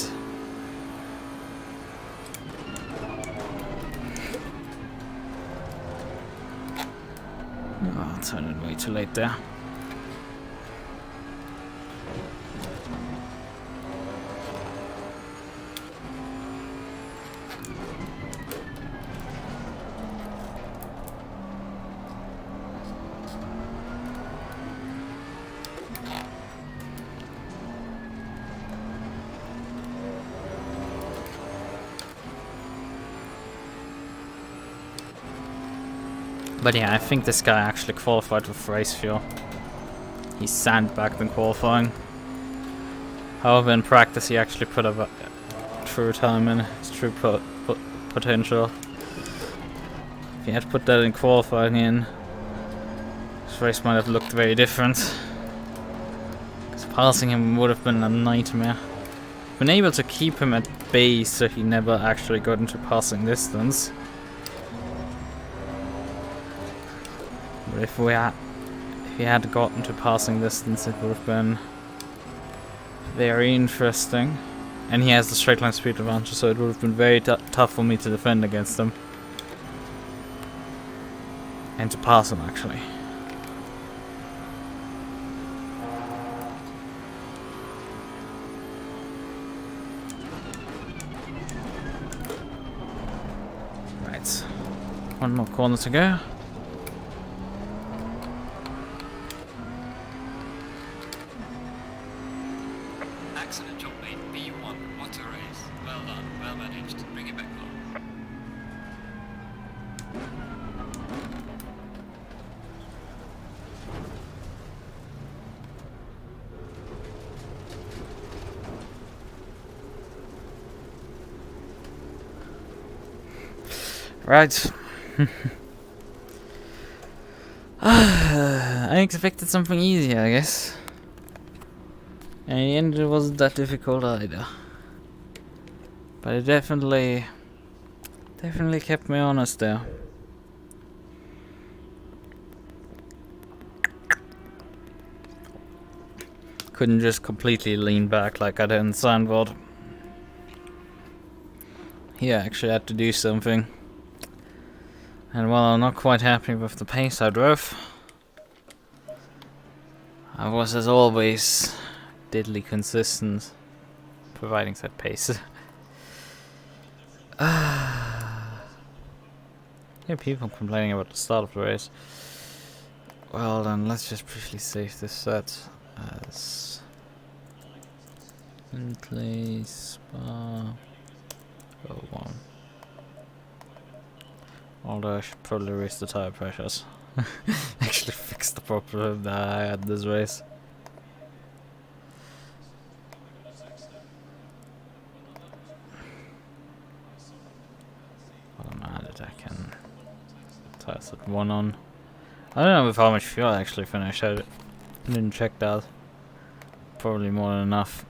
Speaker 1: Oh, I turned it way too late there. But yeah, I think this guy actually qualified with race fuel. He sandbagged in qualifying. However, in practice he actually put a true time in, his true potential. If he had put that in qualifying in, this race might have looked very different. So passing him would have been a nightmare. Been able to keep him at bay so he never actually got into passing distance. But if he had gotten to passing distance, it would have been very interesting. And he has the straight line speed advantage, so it would have been very tough for me to defend against him. And to pass him, actually. Right. One more corner to go.
Speaker 2: Excellent job, mate. B1. What a race. Well done. Well managed. Bring it back home.
Speaker 1: Right. I expected something easier, I guess. And in the end it wasn't that difficult either. But it definitely kept me honest there. Couldn't just completely lean back like I did in Zandvoort. Here I actually had to do something. And while I'm not quite happy with the pace I drove, I was as always deadly consistent, providing that pace. Yeah, people complaining about the start of the race. Well then, let's just briefly save this set as Bentley Spa 01. Although I should probably raise the tire pressures. Actually fix the problem that I had this race. While I'm at it, I can tires at 1 on. I don't know with how much fuel I actually finished. I didn't check that. Probably more than enough.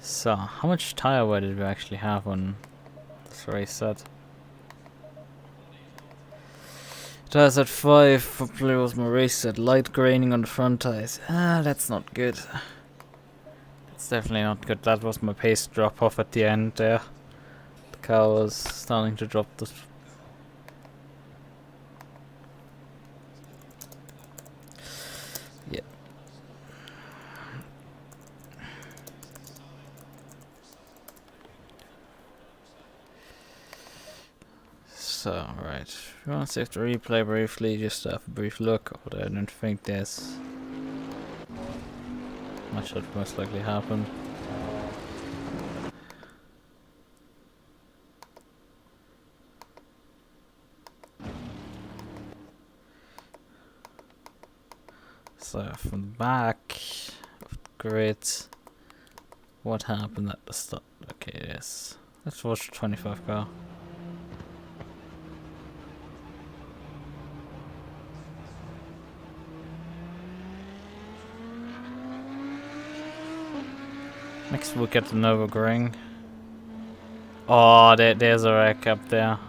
Speaker 1: So, how much tire wear did we actually have on this race set? Tires at 5, probably was my race set. Light graining on the front tires. Ah, that's not good. That's definitely not good. That was my pace drop off at the end there. The car was starting to drop the... Yeah. So, right. If you want to save the replay briefly, just have a brief look, but I don't think there's much that most likely happened. So, from the back of the grid, what happened at the start? Okay, yes. Let's watch the 25 car. Next we'll get the Nürburgring. Oh, there's a wreck up there.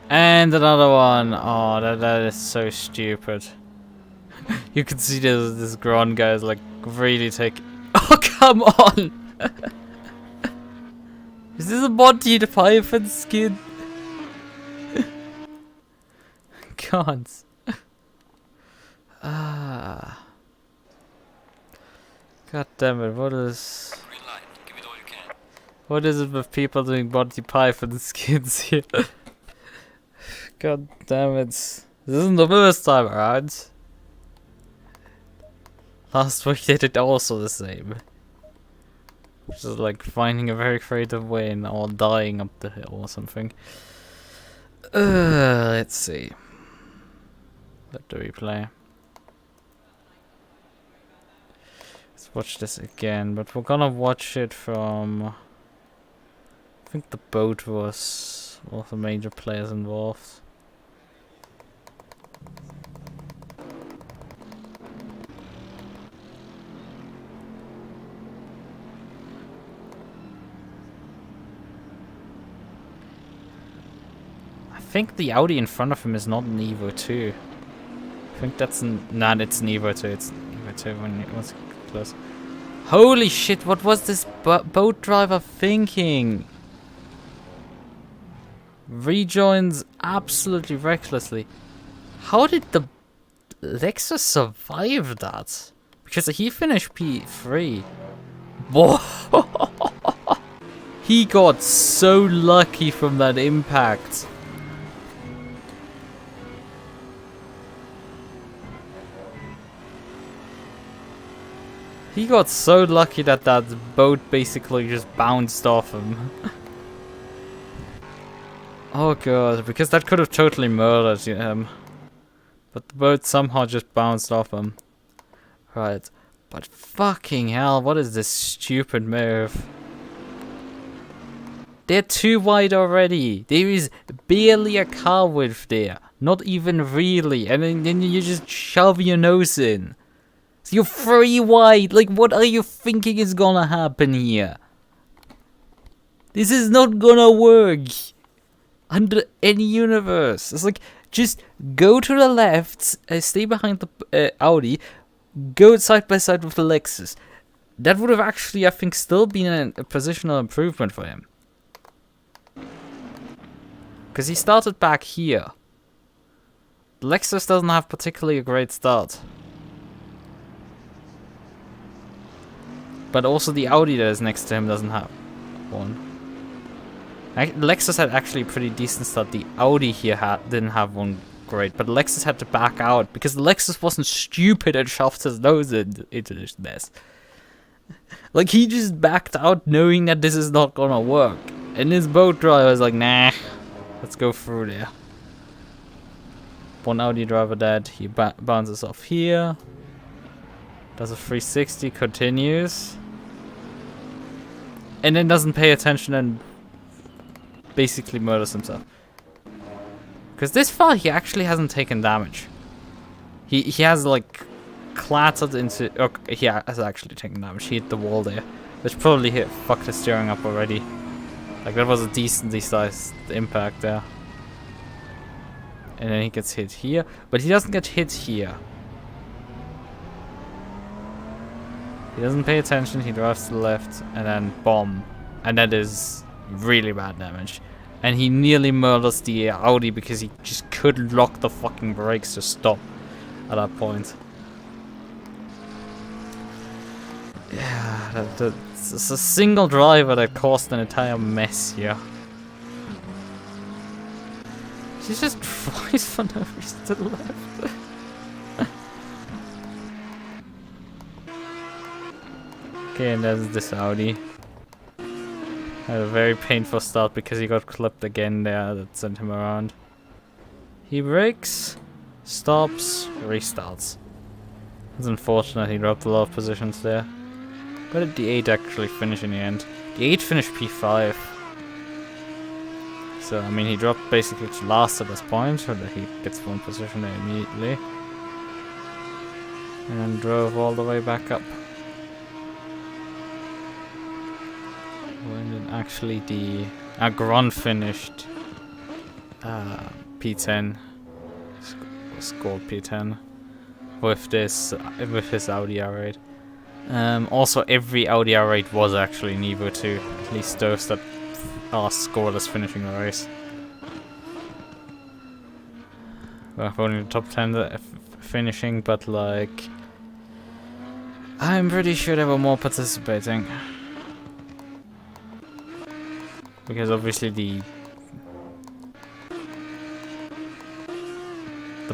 Speaker 1: And another one. Oh, that is so stupid. You can see this Grand guy is like really taking... Oh, come on! Is this a Monty the Python skin? God. Ah. God damn it, what is...
Speaker 2: Green light. Give it all you can.
Speaker 1: What is it with people doing Monty Python skins here? God damn it. This isn't the first time around. Last week they did also the same. Which is like finding a very creative way and all dying up the hill or something. Let's see. Let the replay. Let's watch this again, but we're gonna watch it from... I think the boat was all the major players involved. think the Audi in front of him is not an Evo 2. I think that's nah, it's an Evo 2. It's an Evo 2 when it was close. Holy shit, what was this boat driver thinking? Rejoins absolutely recklessly. How did the Lexus survive that? Because he finished P3. Whoa! He got so lucky from that impact. He got so lucky that that boat basically just bounced off him. Oh god, because that could have totally murdered him. But the boat somehow just bounced off him. Right. But fucking hell, what is this stupid move? They're too wide already. There is barely a car width there. Not even really. And then you just shove your nose in. So you're 3 wide. Like, what are you thinking is gonna happen here? This is not gonna work. Under any universe. It's like, just go to the left, stay behind the Audi, go side by side with the Lexus. That would have actually, I think, still been a positional improvement for him. Because he started back here. The Lexus doesn't have particularly a great start. But also the Audi that is next to him doesn't have one. Lexus had actually a pretty decent start. The Audi here didn't have one great, but Lexus had to back out because the Lexus wasn't stupid and shoved his nose into this mess. Like, he just backed out knowing that this is not gonna work. And his boat driver was like, nah, let's go through there. One Audi driver dead. He bounces off here. Does a 360, continues. And then doesn't pay attention and basically murders himself. Because this far he actually hasn't taken damage. He has like clattered into... Okay, he has actually taken damage. He hit the wall there. Which probably fucked his steering up already. Like, that was a decently sized impact there. And then he gets hit here. But he doesn't get hit here. He doesn't pay attention. He drives to the left. And then bomb. And that is really bad damage. And he nearly murders the Audi because he just couldn't lock the fucking brakes to stop at that point. Yeah, it's a single driver that caused an entire mess here. She just drives for no reason to the left. Okay, and there's this Audi. Had a very painful start because he got clipped again there. That sent him around. He brakes, stops, restarts. It's unfortunate he dropped a lot of positions there. Where did the 8 actually finish in the end? The 8 finished P5. So, I mean, he dropped basically to last at this point, so that he gets one position there immediately. And then drove all the way back up. When did actually the Agron finished P10, scored P10 with his Audi R8. Also, every Audi R8 was actually an Evo 2, at least those that are scoreless finishing the race. Well, only the top 10 finishing, but like, I'm pretty sure there were more participating. Because obviously the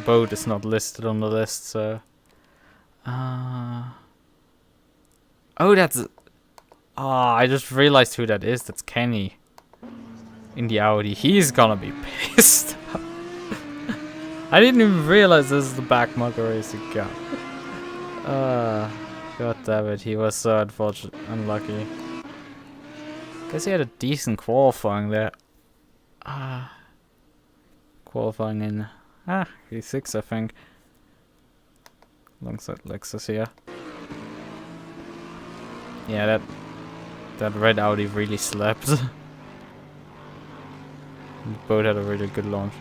Speaker 1: boat is not listed on the list, so... Oh, that's... Oh, I just realized who that is. That's Kenny. In the Audi. He's gonna be pissed. I didn't even realize this is the back mugger racing car. God damn it. He was so unlucky. Guess he had a decent qualifying there. Qualifying in P6, I think. Alongside Lexus here. Yeah, that red Audi really slept. The boat had a really good launch.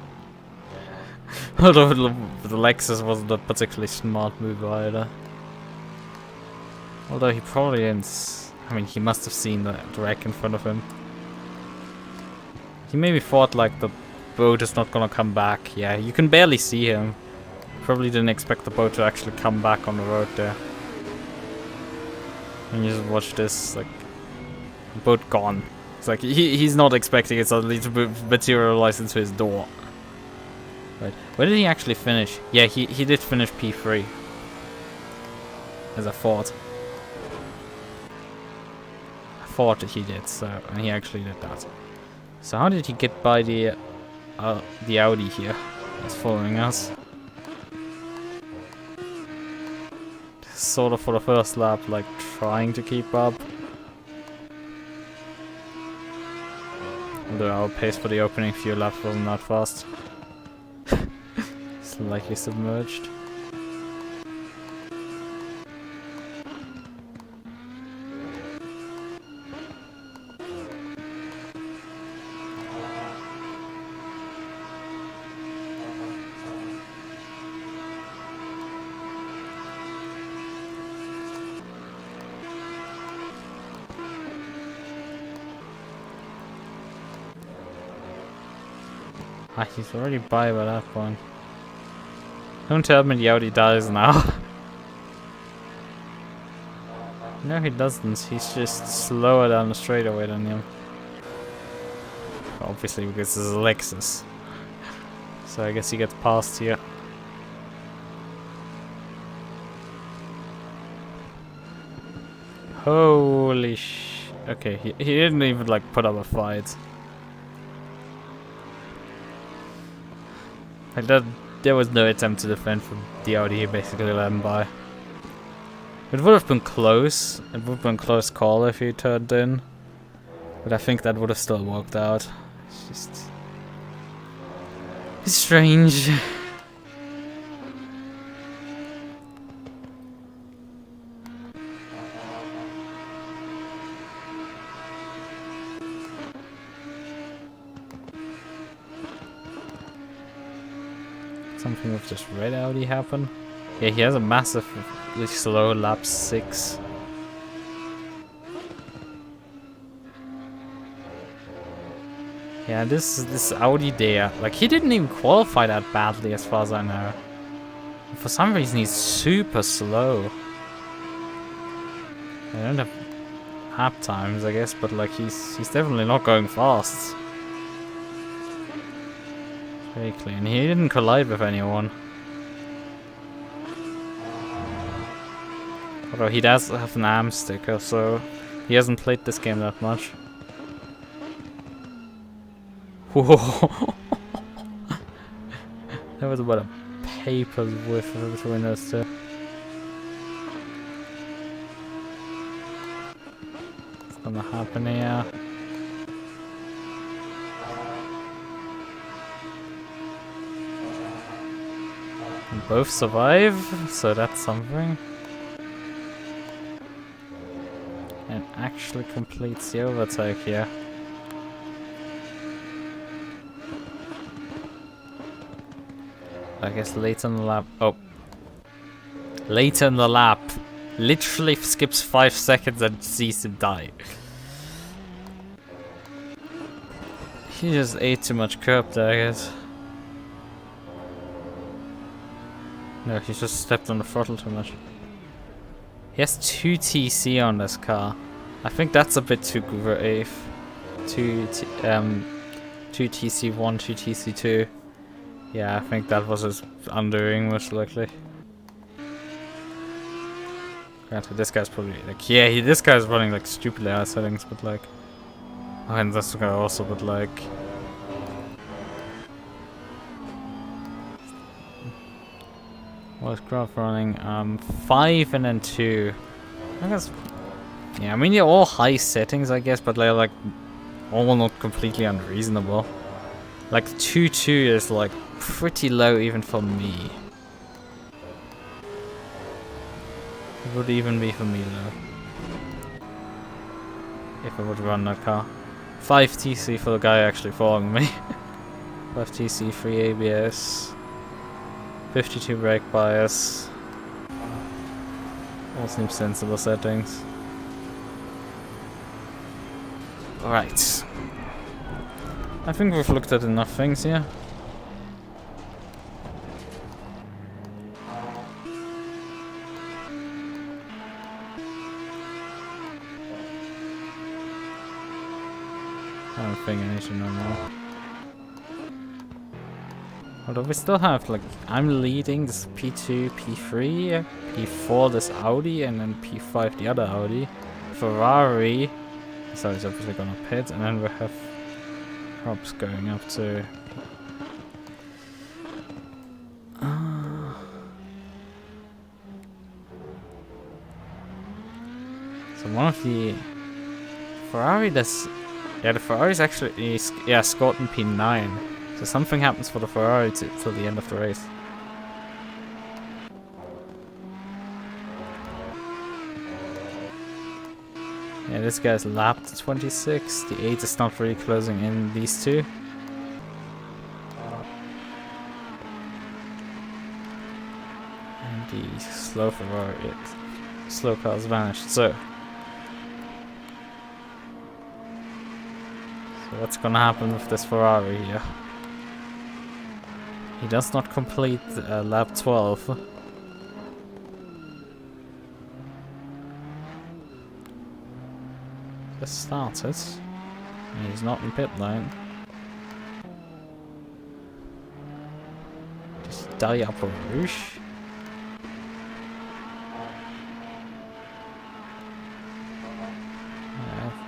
Speaker 1: Although the Lexus wasn't a particularly smart move either. Although he probably didn't. I mean, he must have seen the wreck in front of him. He maybe thought like the boat is not gonna come back. Yeah, you can barely see him. Probably didn't expect the boat to actually come back on the road there. And you just watch this, like, boat gone. It's like he's not expecting it suddenly to materialize into his door. Right. Where did he actually finish? Yeah, he did finish P3. As I thought. I thought he did, so, and he actually did that. So how did he get by the Audi here? That's following us. Sort of for the first lap, like trying to keep up. Although our pace for the opening few laps wasn't that fast. Slightly submerged. Ah, he's already by that point. Don't tell me the Audi dies now. No, he doesn't. He's just slower down the straightaway than him. Obviously, because this is a Lexus. So I guess he gets past here. Holy sh... Okay, he didn't even like put up a fight. Like that, there was no attempt to defend from the Audi. He basically let him by. It would have been close. It would have been a close call if he turned in. But I think that would have still worked out. It's just... It's strange. Something with this red Audi happen. Yeah, he has a massively slow lap 6. Yeah, this Audi there, like he didn't even qualify that badly as far as I know. For some reason he's super slow. I don't have lap times, I guess, but like he's definitely not going fast. Very clean. He didn't collide with anyone. Although he does have an arm sticker, so he hasn't played this game that much. Whoa! That was about a paper's worth between those two. It's gonna happen here. Both survive, so that's something. And actually completes the overtake here. I guess late in the lap. Oh. Late in the lap. Literally skips 5 seconds and sees him die. He just ate too much curb there, I guess. No, he just stepped on the throttle too much. He has 2 TC on this car. I think that's a bit too grave. 2 TC1, 2 TC2. Yeah, I think that was his undoing most likely. Granted, this guy's probably like, yeah, this guy's running like stupidly high settings, but like, oh, and this guy also, but like. What's Graph running? 5 and then 2. I guess. Yeah, I mean they're all high settings, I guess, but they're like all not completely unreasonable. Like 2.2 is like pretty low even for me. It would even be for me though, if I would run that car. 5 TC for the guy actually following me. 5 TC, 3 ABS. 52 brake bias. All seems sensible settings. Right. I think we've looked at enough things here. I don't think I need to know more. Although we still have, like, I'm leading this P2, P3, P4 this Audi, and then P5 the other Audi. Ferrari, so it's obviously gonna pit, and then we have props going up to... So one of the... Ferrari that's... Yeah, the Ferrari's actually... Yeah, scored in P9. So something happens for the Ferrari till the end of the race. Yeah, this guy's lapped 26. The 8 is not really closing in these two. And the slow Ferrari, slow car's vanished. So what's gonna happen with this Ferrari here? He does not complete lap 12. Just started. He's not in pit lane. Just die up a rouge.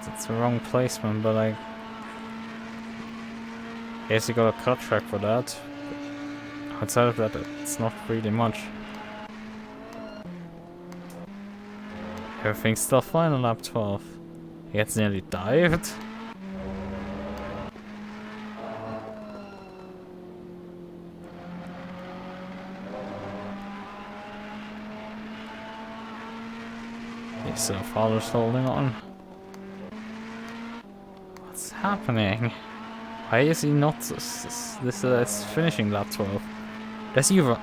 Speaker 1: That's the wrong placement, but I guess he got a cut track for that. Outside of that, it's not really much. Everything's still fine on lap 12. He gets nearly dived. He's so far just holding on. What's happening? Why is he not this finishing lap 12? Does he run?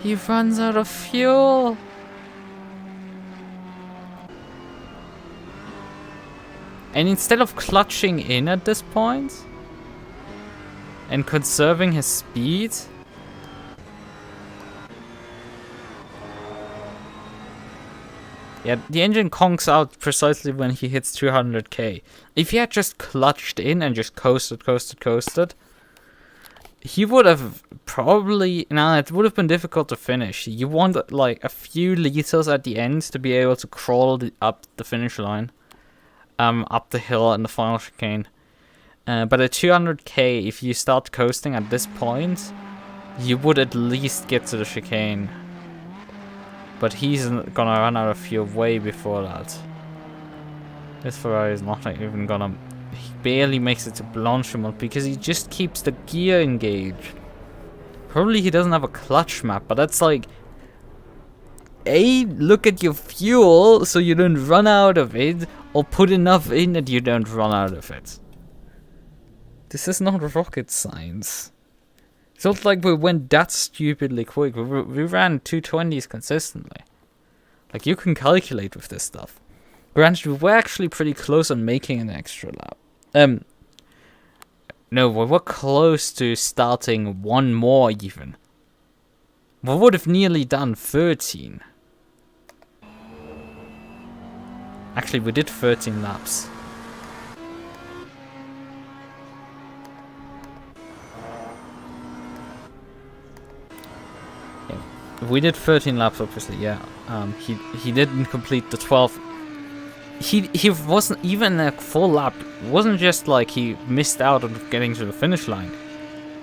Speaker 1: He runs out of fuel! And instead of clutching in at this point and conserving his speed, yeah, the engine conks out precisely when he hits 200k. If he had just clutched in and just coasted, he would have probably... Now, it would have been difficult to finish. You want, like, a few liters at the end to be able to crawl up the finish line. Up the hill in the final chicane. But at 200k, if you start coasting at this point, you would at least get to the chicane. But he's gonna run out of fuel way before that. This Ferrari is not even gonna... He barely makes it to Blanchimont because he just keeps the gear engaged. Probably he doesn't have a clutch map, but that's like... A, look at your fuel so you don't run out of it, or put enough in that you don't run out of it. This is not rocket science. It's not like we went that stupidly quick. We ran 220s consistently. Like, you can calculate with this stuff. Granted, we were actually pretty close on making an extra lap. No, we were close to starting one more even. We would have nearly done 13. Actually, we did 13 laps. Yeah, we did 13 laps, obviously. Yeah. He didn't complete the 12. He wasn't even a full lap. It wasn't just like he missed out on getting to the finish line.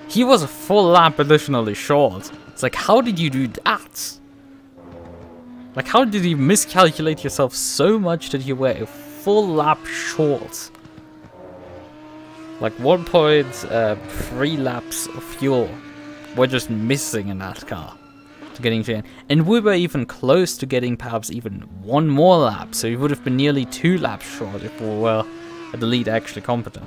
Speaker 1: He was a full lap additionally short. It's like, how did you do that? Like, how did you miscalculate yourself so much that you were a full lap short? Like 1.3 laps of fuel were just missing in that car to getting to the end. And we were even close to getting perhaps even one more lap, so we would have been nearly 2 laps short if we were at the lead actually competent.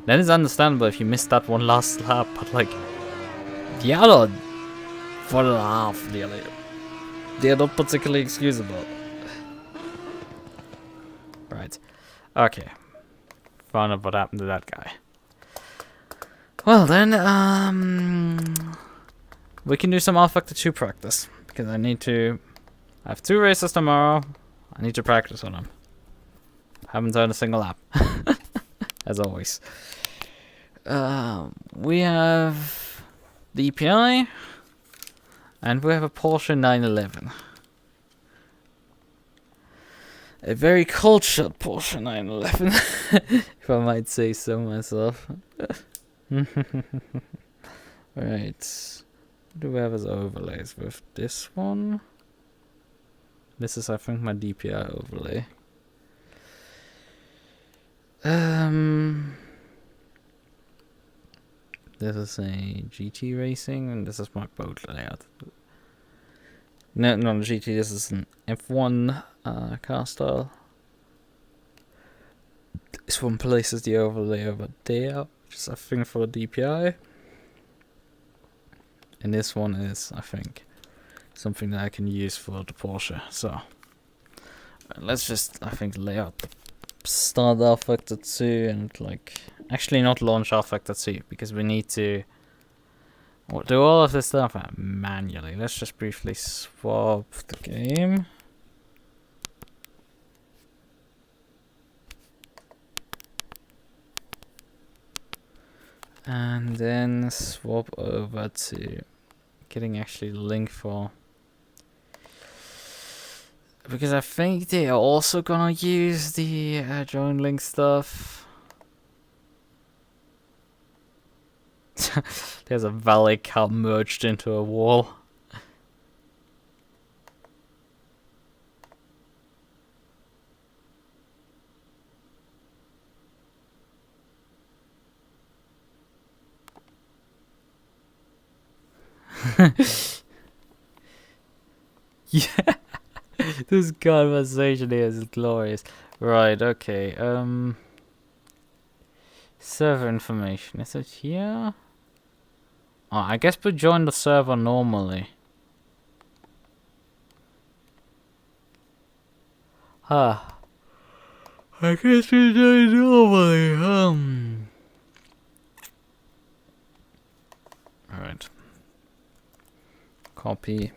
Speaker 1: That is understandable if you missed that one last lap, but like, The other 1.5 nearly. They are not particularly excusable. Right. Okay. Found out what happened to that guy. Well then, we can do some R-Factor 2 practice. Because I have 2 races tomorrow. I need to practice on them. Haven't done a single lap. As always. We have the EPI. And we have a Porsche 911. A very cultured Porsche 911. If I might say so myself. Right. What do we have as overlays with this one? This is, I think, my DPI overlay. This is a GT racing, and this is my boat layout. No, not a GT, this is an F1 car style. This one places the overlay over there, which is, I think, for DPI. And this one is, I think, something that I can use for the Porsche. So, let's just, I think, lay out the start R-Factor 2 and, like, actually not launch R-Factor 2 because we need to do all of this stuff manually. Let's just briefly swap the game. And then swap over to getting actually the link for, because I think they are also gonna use the join link stuff. There's a valet car merged into a wall. Yeah, this conversation here is glorious. Right, okay. Server information. Is it here? Oh, I guess we join the server normally. I guess we join normally. Alright. Copy.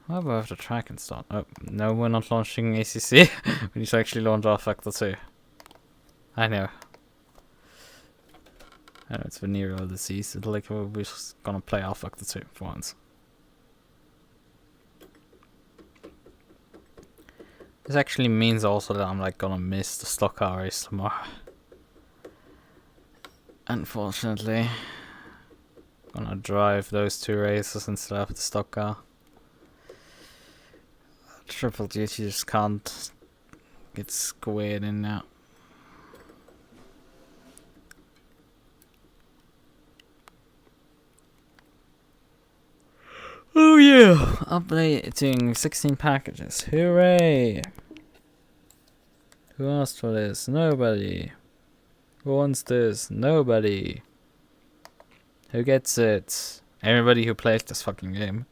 Speaker 1: How about the track and start? Oh, no, we're not launching ACC. We need to actually launch R-Factor 2. I know. I know it's venereal disease. It's like we're just gonna play R-Factor 2 for once. This actually means also that I'm like gonna miss the stock car race tomorrow. Unfortunately. I'm gonna drive those 2 races instead of the stock car. Triple duty just can't get squared in now. Oh yeah! Updating 16 packages. Hooray! Who asked for this? Nobody. Who wants this? Nobody. Who gets it? Everybody who plays this fucking game.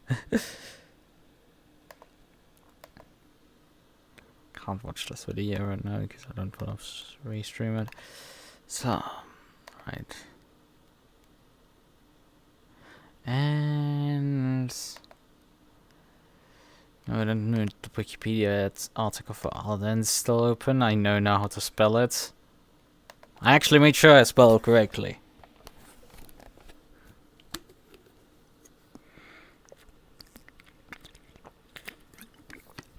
Speaker 1: Can't watch this video right now because I don't want to restream it. So, right. And no, I don't know the Wikipedia article for Alden is still open. I know now how to spell it. I actually made sure I spell it correctly.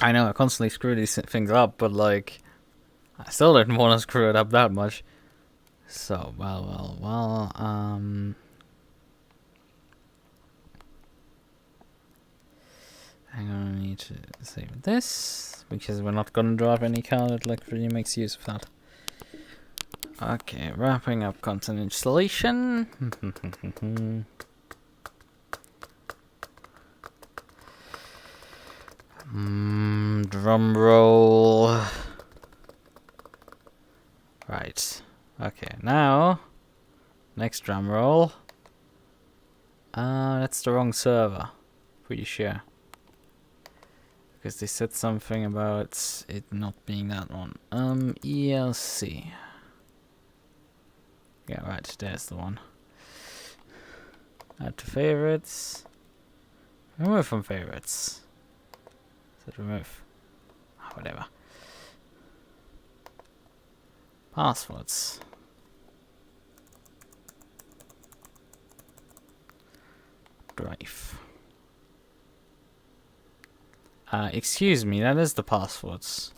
Speaker 1: I know I constantly screw these things up, but like, I still didn't want to screw it up that much. So, well, I'm gonna need to save this, because we're not gonna drive any car that like really makes use of that. Okay, wrapping up content installation. Drum roll. Right. Okay, now Next drum roll. That's the wrong server. Pretty sure. Because they said something about it not being that one. ELC. Yeah, right, there's the one. Add to favorites. Remove from favorites. Is it remove? Oh, whatever. Passwords. Drive. Excuse me, that is the passwords.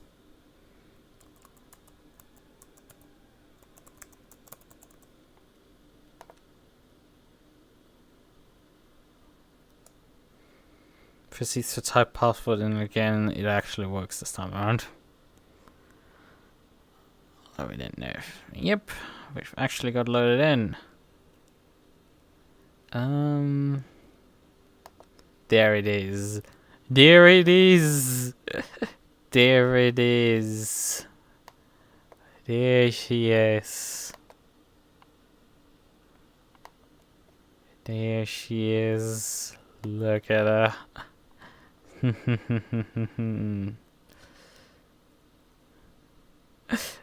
Speaker 1: Proceed to type password in again, it actually works this time around. Oh, we didn't know. Yep, we've actually got loaded in. There it is. There it is. There it is. There she is. There she is. Look at her.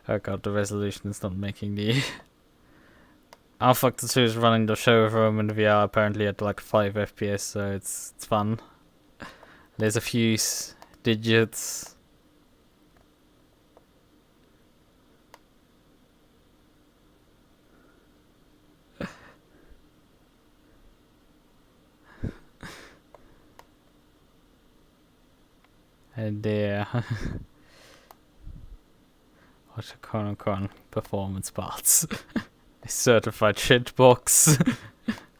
Speaker 1: Oh god, the resolution is not making the... Factor 2 is running the showroom in VR apparently at like 5 FPS, so it's fun. There's a few digits. And there. What a con performance parts. A certified shitbox.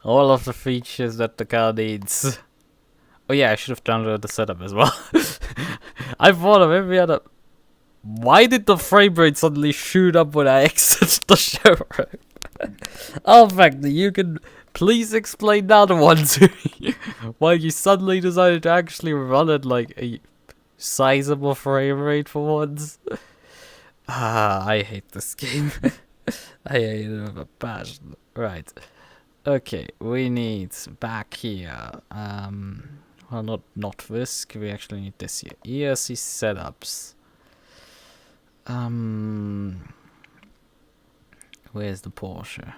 Speaker 1: All of the features that the car needs. Oh yeah, I should have downloaded the setup as well. I thought of every other... Why did the frame rate suddenly shoot up when I exited the showroom? Oh, Factor, you can please explain that one to me. Why you suddenly decided to actually run at like a sizable frame rate for once. I hate this game. I hate it with a passion. Right. Okay, we need back here. Well, not this. We actually need this here. ERC setups. Where's the Porsche?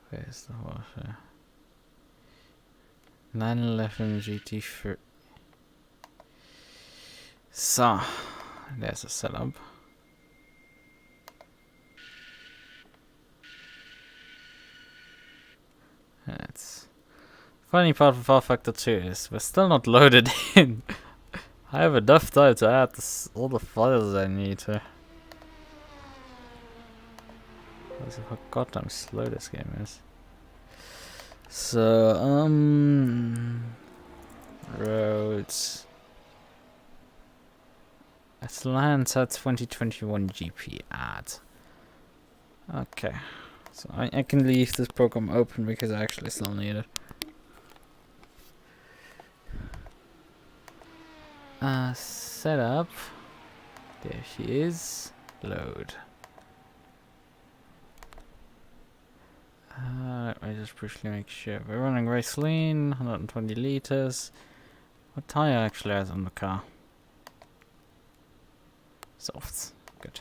Speaker 1: Where's the Porsche? 911 GT3. So, there's a setup. That's funny part of our Factor 2 is we're still not loaded in. I have enough time to add all the files I need to. How goddamn slow this game is. So, roads. Atlanta 2021 GP ad. Okay. So I can leave this program open because I actually still need it. Setup. There she is. Load. Let me just briefly make sure. We're running race lean, 120 liters. What tire actually has on the car? Softs. Good.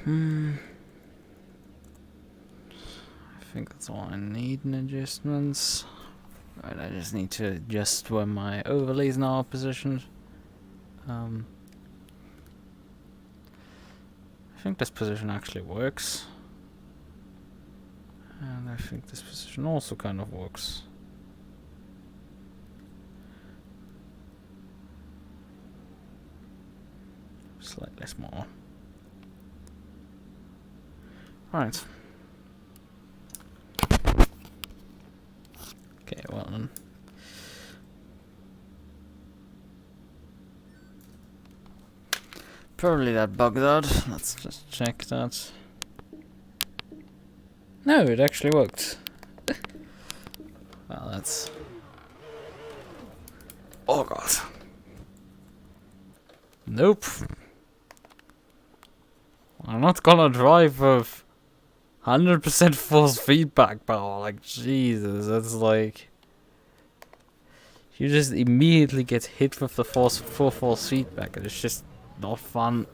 Speaker 1: I think that's all I need in adjustments. Right, I just need to adjust where my overlays now are positioned. I think this position actually works. And I think this position also kind of works. Slightly smaller. Right. Okay, well then. Probably that bugged out. Let's just check that. No, it actually worked. Well, that's... Oh god. Nope. I'm not gonna drive with 100% force feedback power. Like, Jesus, that's like... You just immediately get hit with the full force feedback, and it's just not fun.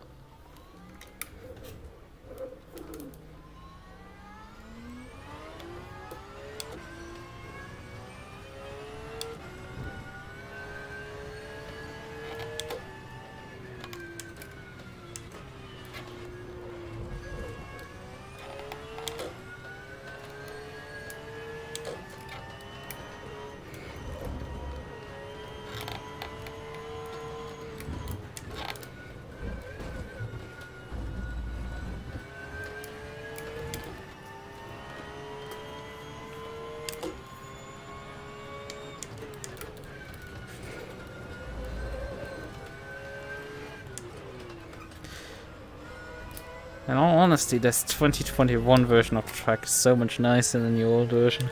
Speaker 1: In all honesty, this 2021 version of the track is so much nicer than the old version.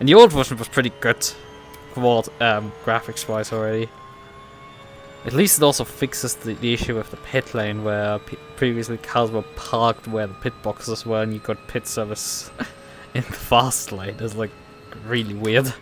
Speaker 1: And the old version was pretty good, graphics wise already. At least it also fixes the issue with the pit lane, where previously cars were parked where the pit boxes were and you got pit service in the fast lane. It's like really weird.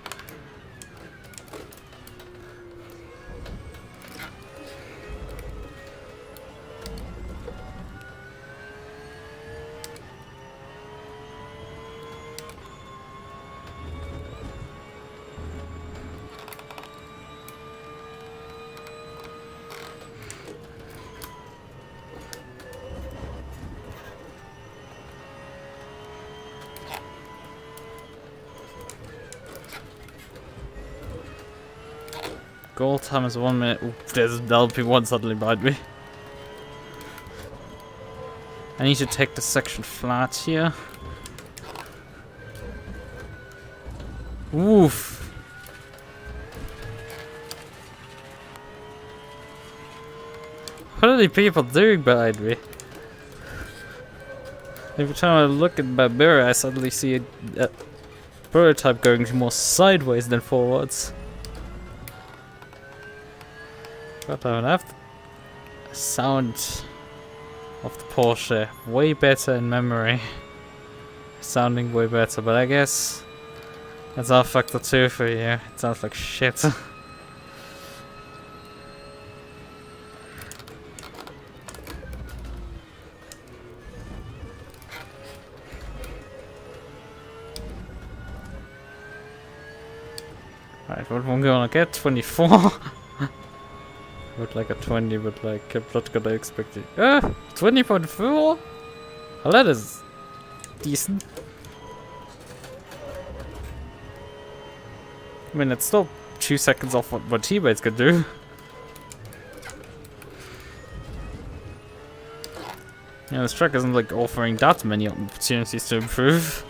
Speaker 1: Goal time is 1 minute. Ooh, there's an LP1 suddenly behind me. I need to take the section flat here. Oof. What are the people doing behind me? Every time I look at my mirror, I suddenly see a prototype going more sideways than forwards. God, I have the sound of the Porsche way better in memory. Sounding way better, but I guess that's R factor 2 for you. It sounds like shit. Right, what am I gonna get? 24? Would like a 20, but like I'm not gonna expect it. 20.4? Well, that is decent. I mean, it's still 2 seconds off what my teammates could do. Yeah, this track isn't like offering that many opportunities to improve.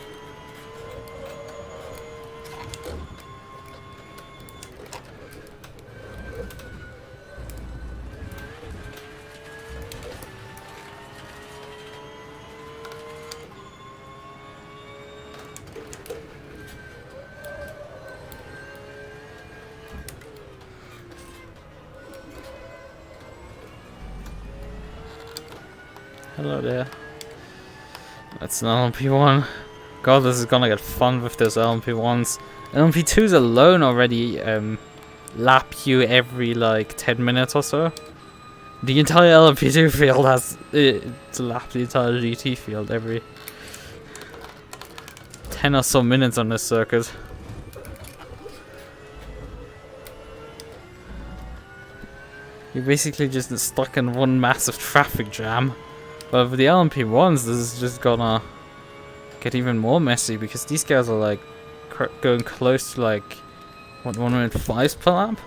Speaker 1: Hello there. That's an LMP1. God, this is gonna get fun with those LMP1s. LMP2s alone already lap you every like 10 minutes or so. The entire LMP2 field has to lap the entire GT field every 10 or so minutes on this circuit. You're basically just stuck in one massive traffic jam. But with the LMP1s, this is just gonna get even more messy because these guys are like going close to like what 1 minute 5 per lap,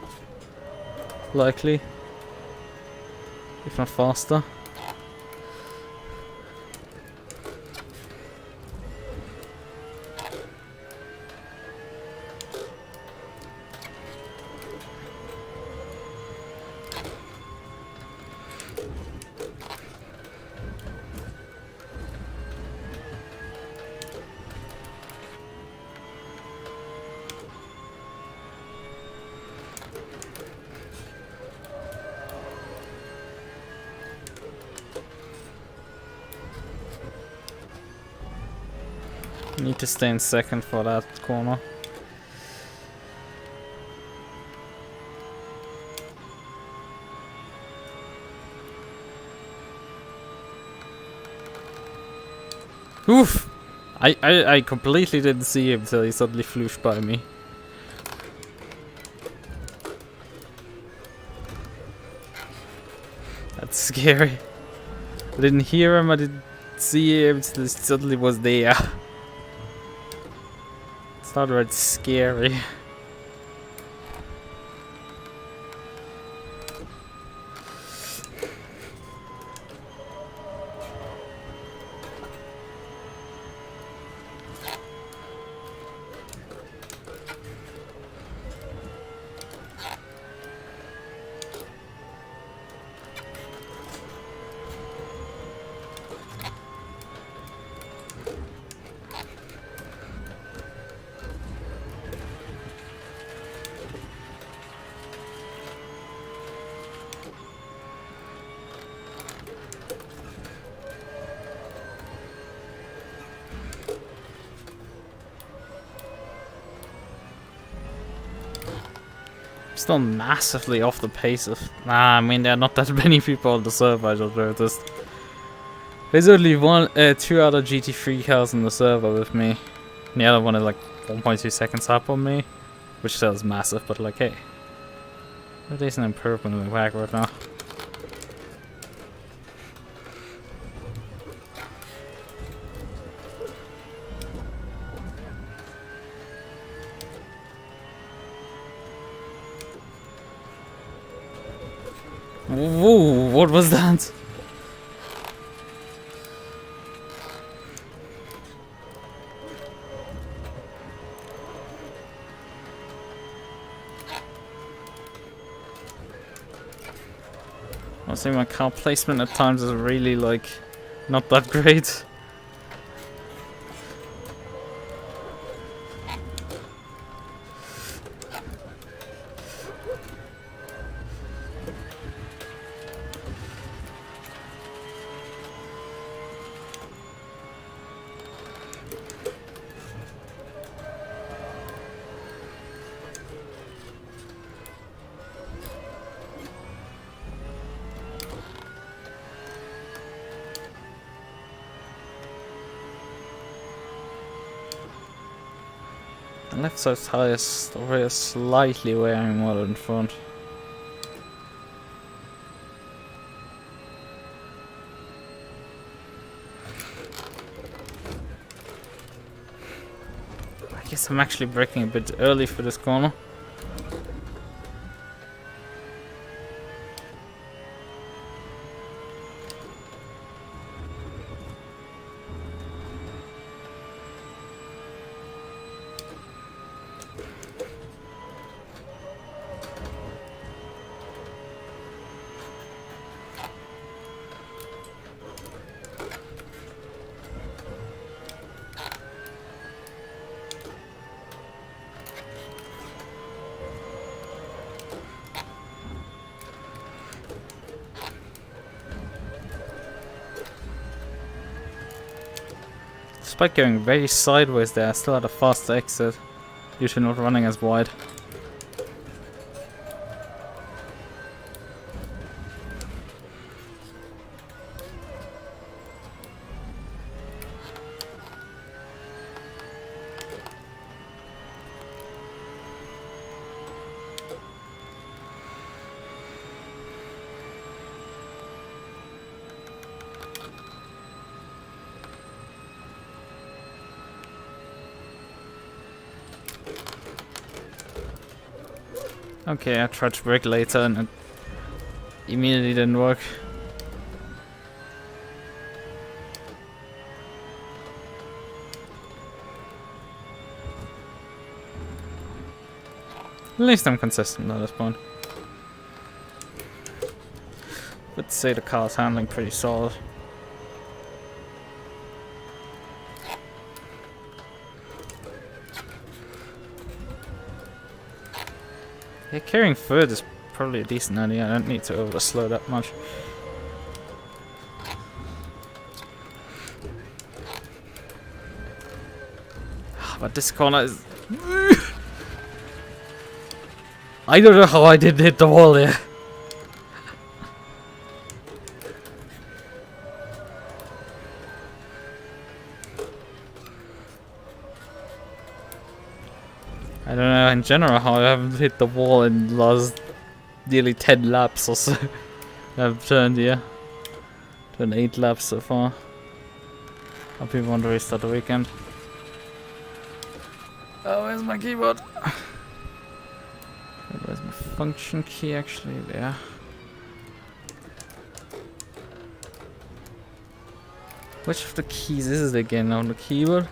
Speaker 1: likely, if not faster. Need to stay in second for that corner. Oof! I completely didn't see him until he suddenly flew by me. That's scary. I didn't hear him, I didn't see him until he suddenly was there. It's not right scary. Still massively off the pace of... Nah, I mean, there are not that many people on the server, I just noticed. There's only two other GT3 cars on the server with me. And the other one is like 1.2 seconds up on me. Which still is massive, but like, hey. There's an improvement in the back right now. Whoa, what was that? I see my car placement at times is really like not that great. The left side tire is still slightly wearing more than front. I guess I'm actually braking a bit early for this corner. Despite going very sideways there, I still had a fast exit due to not running as wide. Okay, I tried to brake later and it immediately didn't work. At least I'm consistent at this point. Let's say the car's handling pretty solid. Yeah, carrying third is probably a decent idea. I don't need to overslow that much. But this corner is... I don't know how I didn't hit the wall there. I don't know in general how I haven't hit the wall in the last nearly 10 laps or so. I've turned here. Done 8 laps so far. Hope you want to restart the weekend. Oh, where's my keyboard? Where's my function key actually? There. Which of the keys is it again on the keyboard?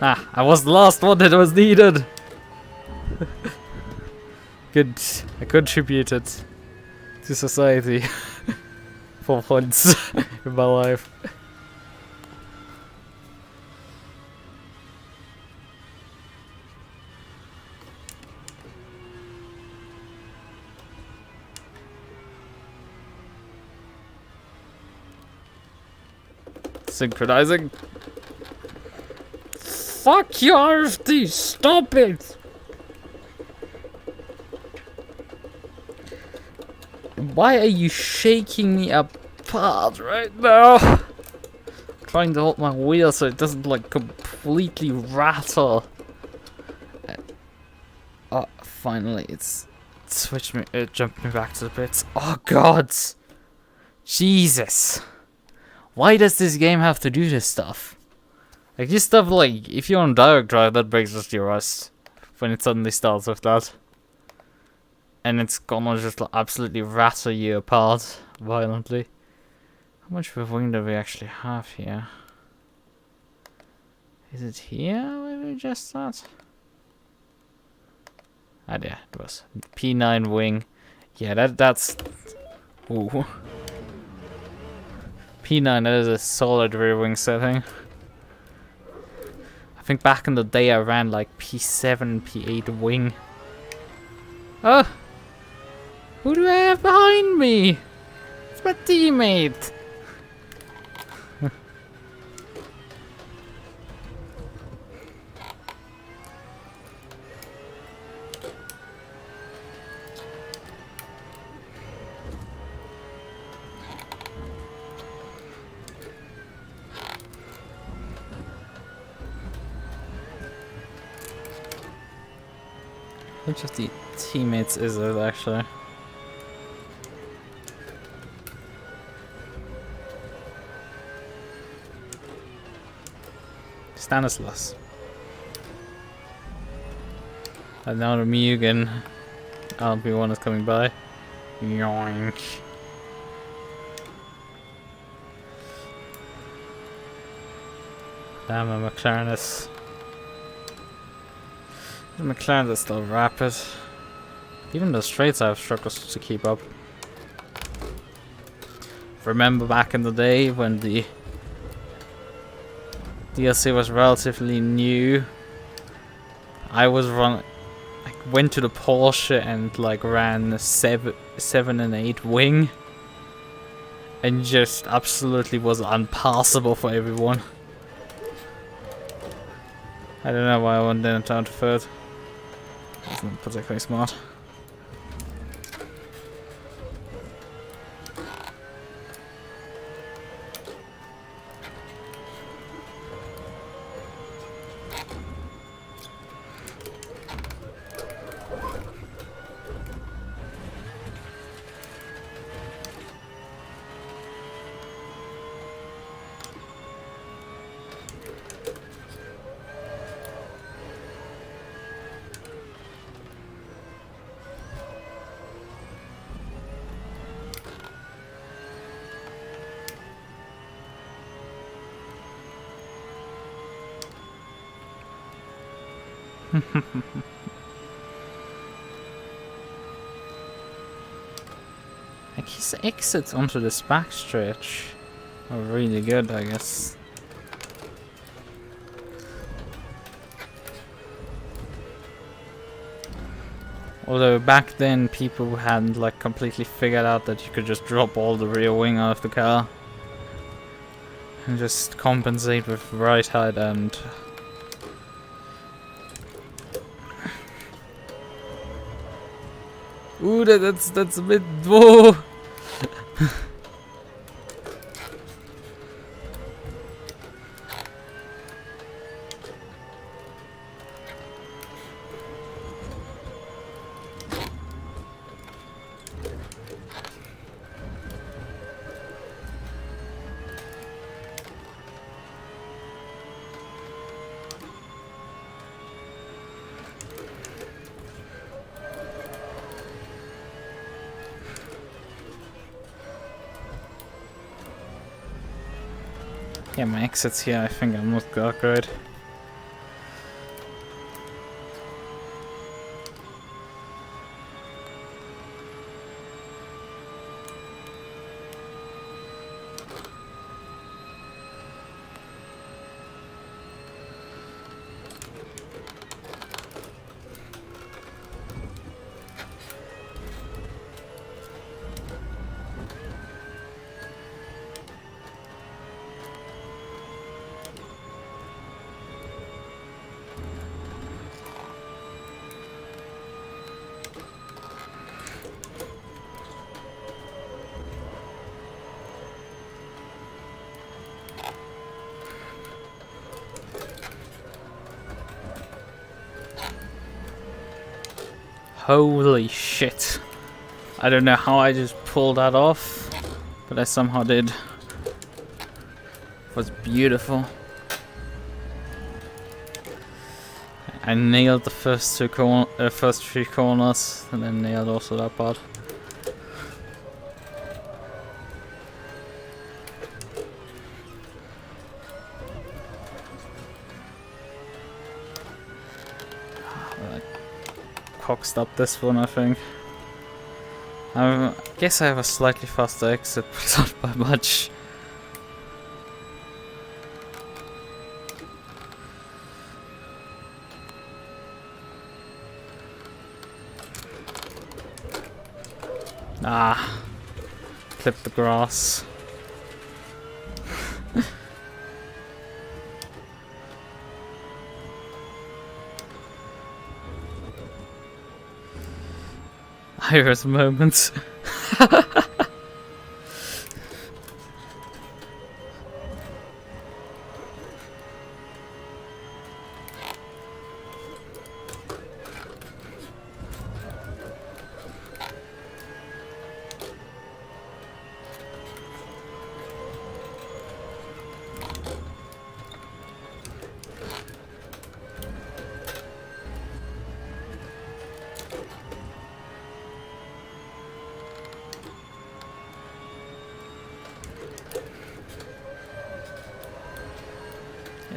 Speaker 1: Ah, I was the last one that was needed! Good. I contributed to society for once in my life. Synchronizing. Fuck you, RFD! Stop it! Why are you shaking me apart right now? I'm trying to hold my wheel so it doesn't like completely rattle. Oh, finally it's switched me, it jumped me back to the bits. Oh god! Jesus! Why does this game have to do this stuff? Like this stuff, like if you're on direct drive, that breaks just your rust when it suddenly starts with that, and it's gonna just like, absolutely rattle you apart violently. How much of a wing do we actually have here? Is it here where we just start? Ah, yeah, it was P9 wing. Yeah, that's. Ooh. P9, that is a solid rear wing setting. I think back in the day I ran like P7, P8 wing. Oh! Who do I have behind me? It's my teammate! Which of the teammates is it actually? Stanislas. And now the MUQU LP1 is coming by. Yoink. Damn, a McLaren is... The McLaren is still rapid. Even the straights I have struggled to keep up. Remember back in the day when the DLC was relatively new, I was went to the Porsche and like ran 7 and 8 wing, and just absolutely was unpassable for everyone. I don't know why I went down to third. Wasn't particularly smart. Like his exits onto this backstretch are really good, I guess. Although back then people hadn't like completely figured out that you could just drop all the rear wing out of the car and just compensate with right height end. Ooh, that's a bit. Whoa! Yeah, my exits here, I think I'm not that good. Holy shit. I don't know how I just pulled that off, but I somehow did. It was beautiful. I nailed the first three corners, and then nailed also that part. Coxed up this one, I think. I guess I have a slightly faster exit, but not by much. Ah, clip the grass. Iris moments.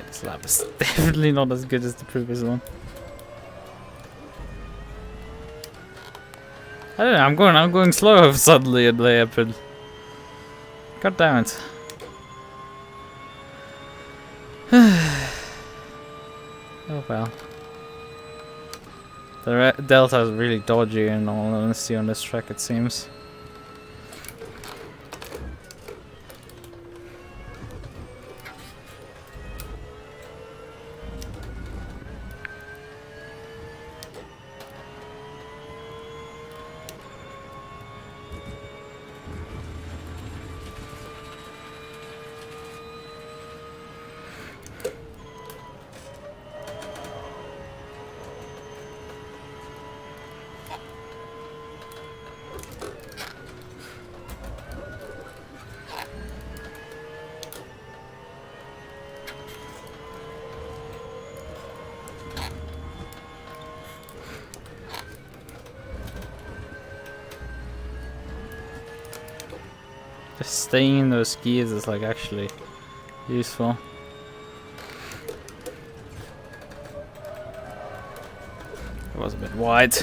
Speaker 1: This lap is definitely not as good as the previous one. I don't know, I'm going slow suddenly at layup and god damn it. Oh well. The delta is really dodgy in all honesty on this track, it seems. Just staying in those gears is like actually useful. It was a bit wide.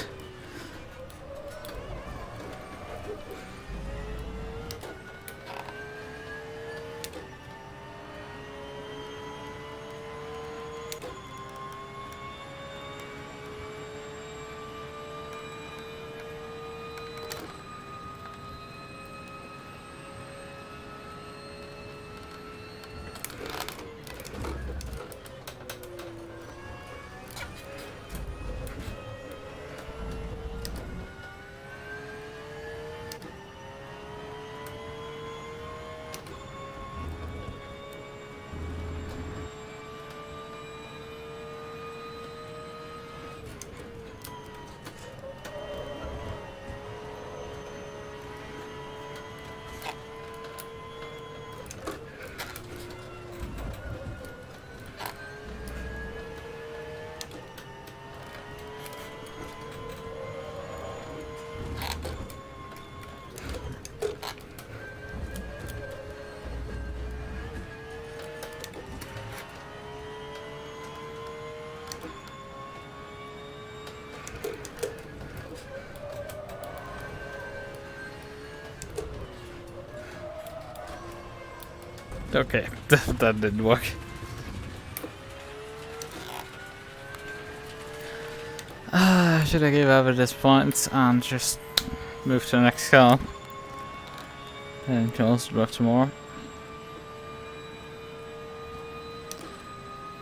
Speaker 1: Okay, that didn't work. Should I give up at this point and just move to the next car? And can also drive tomorrow.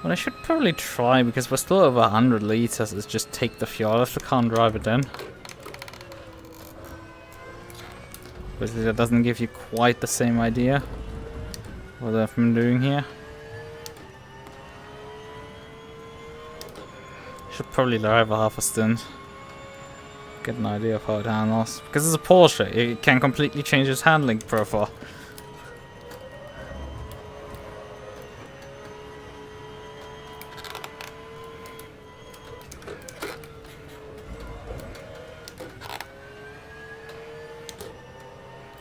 Speaker 1: What I should probably try, because we're still over 100 liters, is just take the fuel off the car and drive it in. Basically that doesn't give you quite the same idea what I've been doing here. Should probably drive a half a stint. Get an idea of how it handles. Because it's a Porsche, it can completely change its handling profile.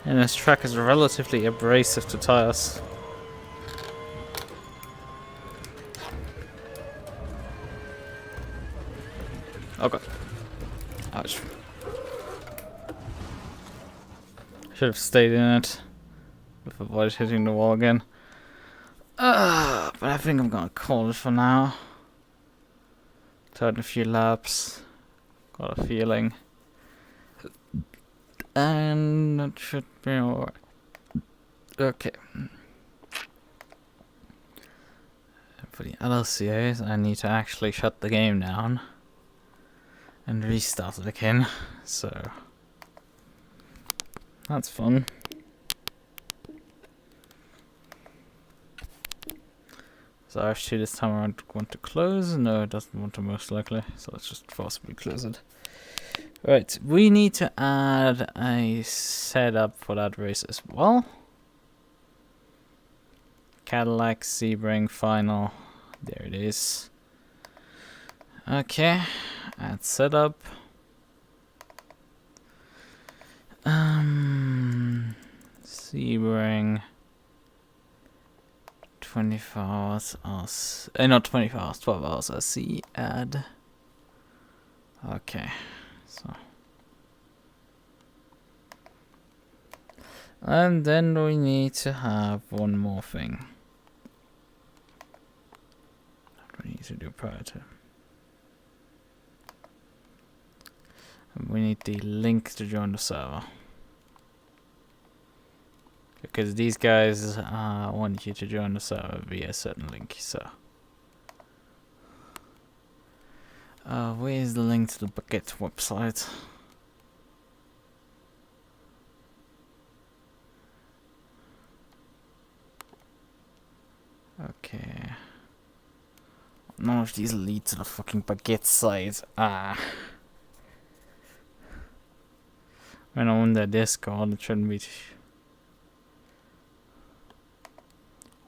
Speaker 1: And this track is relatively abrasive to tires. Oh god. Ouch. Should have stayed in it. With avoided hitting the wall again. But I think I'm gonna call it for now. Turn a few laps. Got a feeling. And that should be alright. Okay. For the LCAs, I need to actually shut the game down and restart it again. So that's fun. So RF2 this time around want to close? No, it doesn't want to most likely. So let's just forcibly close it. Right, we need to add a setup for that race as well. Cadillac Sebring final. There it is. Okay, add setup. Sebring 24 hours. Not 24 hours, 12 hours. I see. Add. Okay. So, and then we need to have one more thing. What we need to do prior to. And we need the link to join the server. Because these guys want you to join the server via a certain link, so. Where's the link to the Bucket website? Okay. None of these lead to the fucking Baguette site. When I'm on their Discord, it shouldn't be.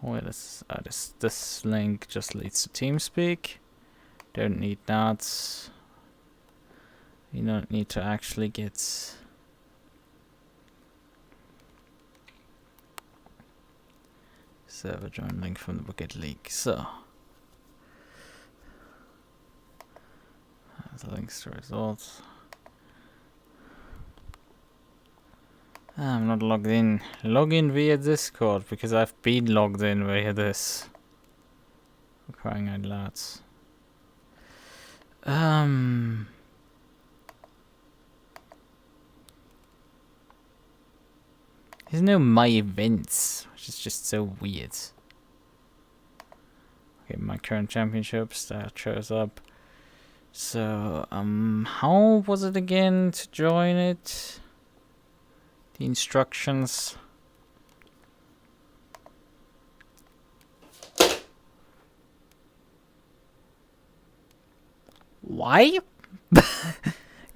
Speaker 1: Oh, this link just leads to TeamSpeak. Don't need that. You don't need to actually get server join link from the Bucket League. So the links to results. I'm not logged in. Log in via Discord because I've been logged in via this. I'm crying out loud. There's no my events, which is just so weird. Okay, my current championships, that shows up. So, how was it again to join it? The instructions. Why?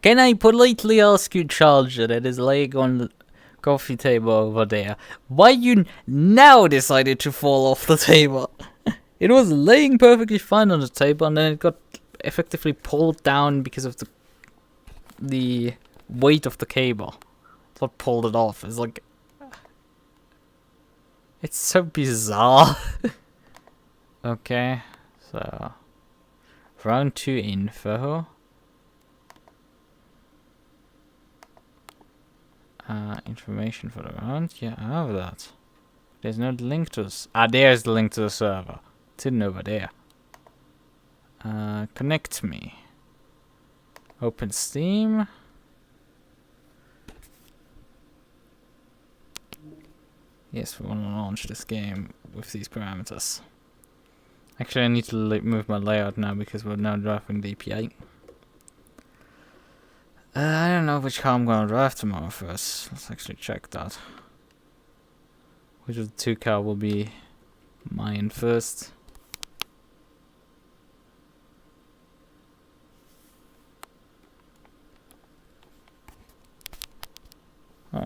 Speaker 1: Can I politely ask you, Charger, that is laying on the coffee table over there, why you now decided to fall off the table? It was laying perfectly fine on the table, and then it got effectively pulled down because of the weight of the cable. That's what pulled it off. It's like, it's so bizarre. Okay, so round 2 info. Information for the round. Yeah, I have that. There's no link to this. Ah, there's the link to the server. It's hidden over there. Connect me. Open Steam. Yes, we want to launch this game with these parameters. Actually, I need to move my layout now because we're now driving DPI. I don't know which car I'm gonna drive tomorrow first. Let's actually check that. Which of the two car will be mine first? Oh.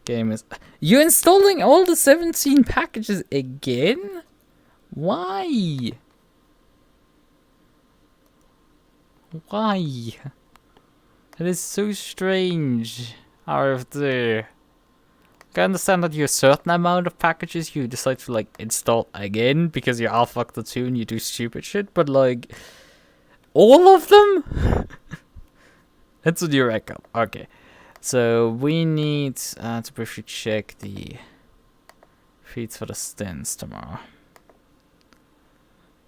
Speaker 1: Game is... You installing all the 17 packages again? Why? Why? That is so strange. RFD. I understand that you have a certain amount of packages you decide to like install again because you're Alpha Factor 2 and you do stupid shit, but like all of them? That's a new record. Okay. So we need to briefly check the feeds for the stints tomorrow.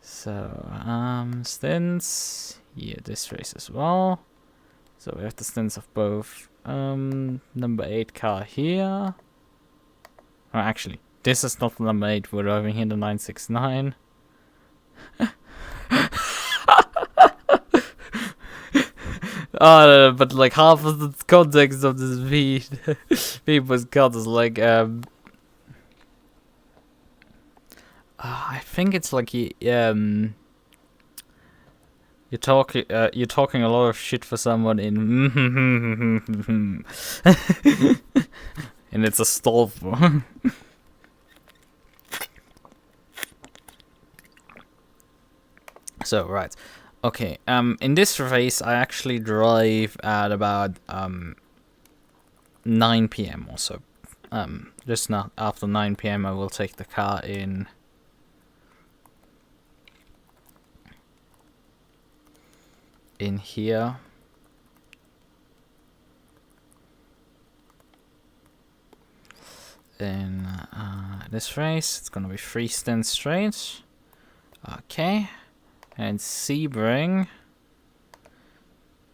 Speaker 1: So stints, yeah, this race as well. So we have the stints of both number 8 car here. Oh, actually, this is not the number 8. We're driving here the 969. But like half of the context of this video's cut is like I think it's like you're talking a lot of shit for someone in and it's a stall. So right. Okay, in this race I actually drive at about 9 PM or so. Just not after 9 PM I will take the car in here. In this race it's gonna be 3 stints straight. Okay. And Sebring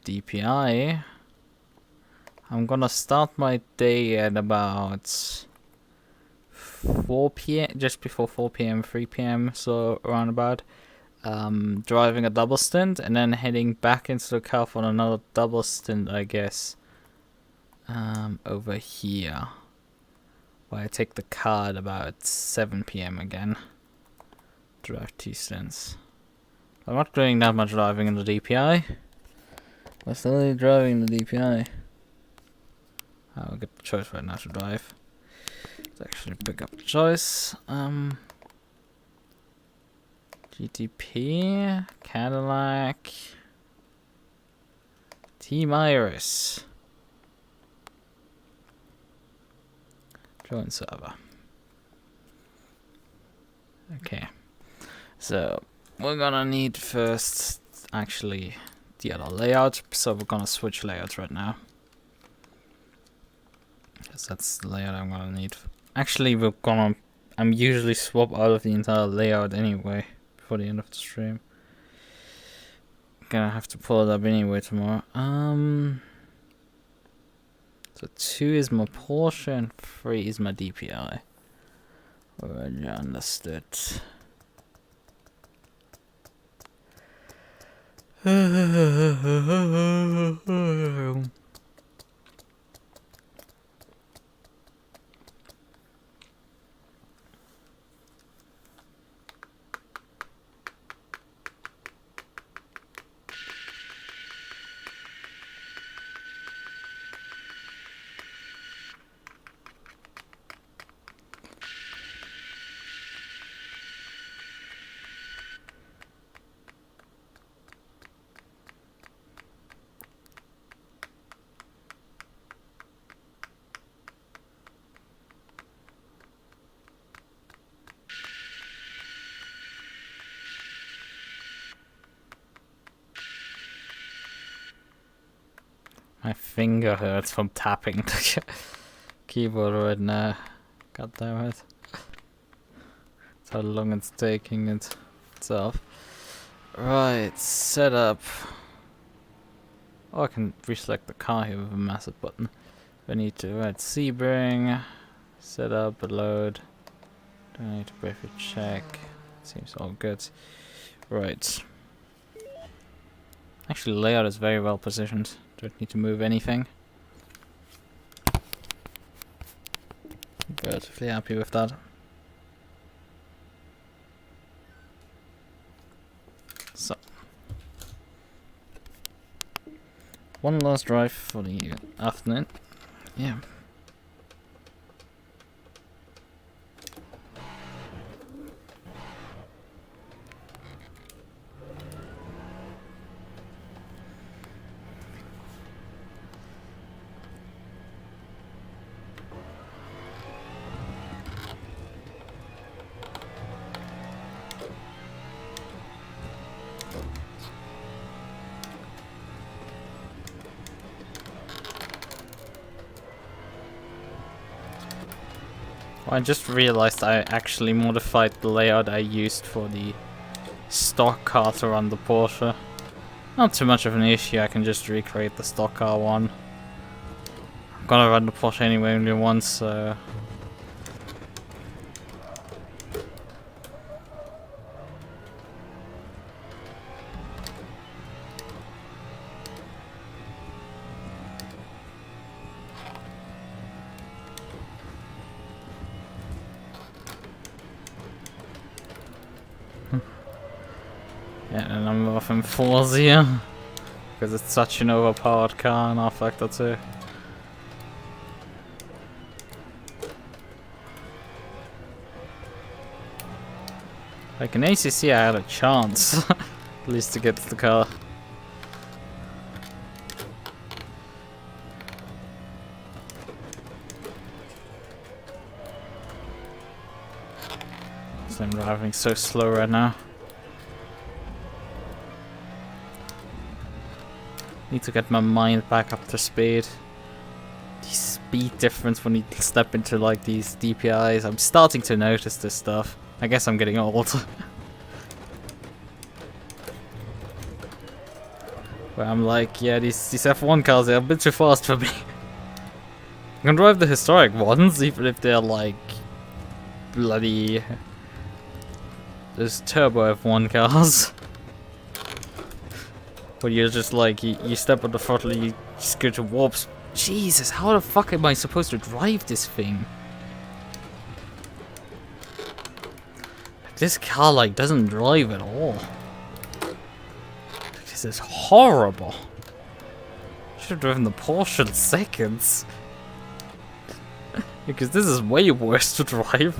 Speaker 1: DPI. I'm gonna start my day at about 4 PM, just before 4 PM, 3 PM, so around about. Driving a double stint and then heading back into the car for another double stint, I guess. Over here. Where I take the car at about 7 PM again. Drive 2 stints. I'm not doing that much driving in the DPI. I'm still driving the DPI. I'll get the choice right now to drive. Let's actually pick up the choice. GTP, Cadillac, Team Iris. Join server. Okay. So we're gonna need first actually the other layout, so we're gonna switch layouts right now. Because that's the layout I'm gonna need. Actually, I'm usually swap out of the entire layout anyway before the end of the stream. Gonna have to pull it up anyway tomorrow. So 2 is my Porsche and 3 is my DPI. Already understood. My finger hurts from tapping the keyboard right now. God damn it. how long it's taking itself. Right, setup. Oh, I can reselect the car here with a massive button. I need to write Sebring, setup, load. Don't need to briefly check. Seems all good. Right. Actually, layout is very well positioned. Don't need to move anything. Relatively happy with that. So, one last drive for the afternoon. Yeah. I just realized I actually modified the layout I used for the stock car to run the Porsche. Not too much of an issue, I can just recreate the stock car one. I'm gonna run the Porsche anyway only once, so... Yeah, and I'm off in fours here, because it's such an overpowered car in R-Factor 2. Like in ACC I had a chance, at least to get to the car. So I'm driving so slow right now. Need to get my mind back up to speed. The speed difference when you step into like these DPIs, I'm starting to notice this stuff. I guess I'm getting old. Where I'm like, yeah, these F1 cars are a bit too fast for me. I can drive the historic ones, even if they're like bloody... Those turbo F1 cars. Where you're just like, you step on the throttle, you just go to warps. Jesus, how the fuck am I supposed to drive this thing? This car like doesn't drive at all. This is horrible. Should have driven the Porsche in seconds. Because this is way worse to drive.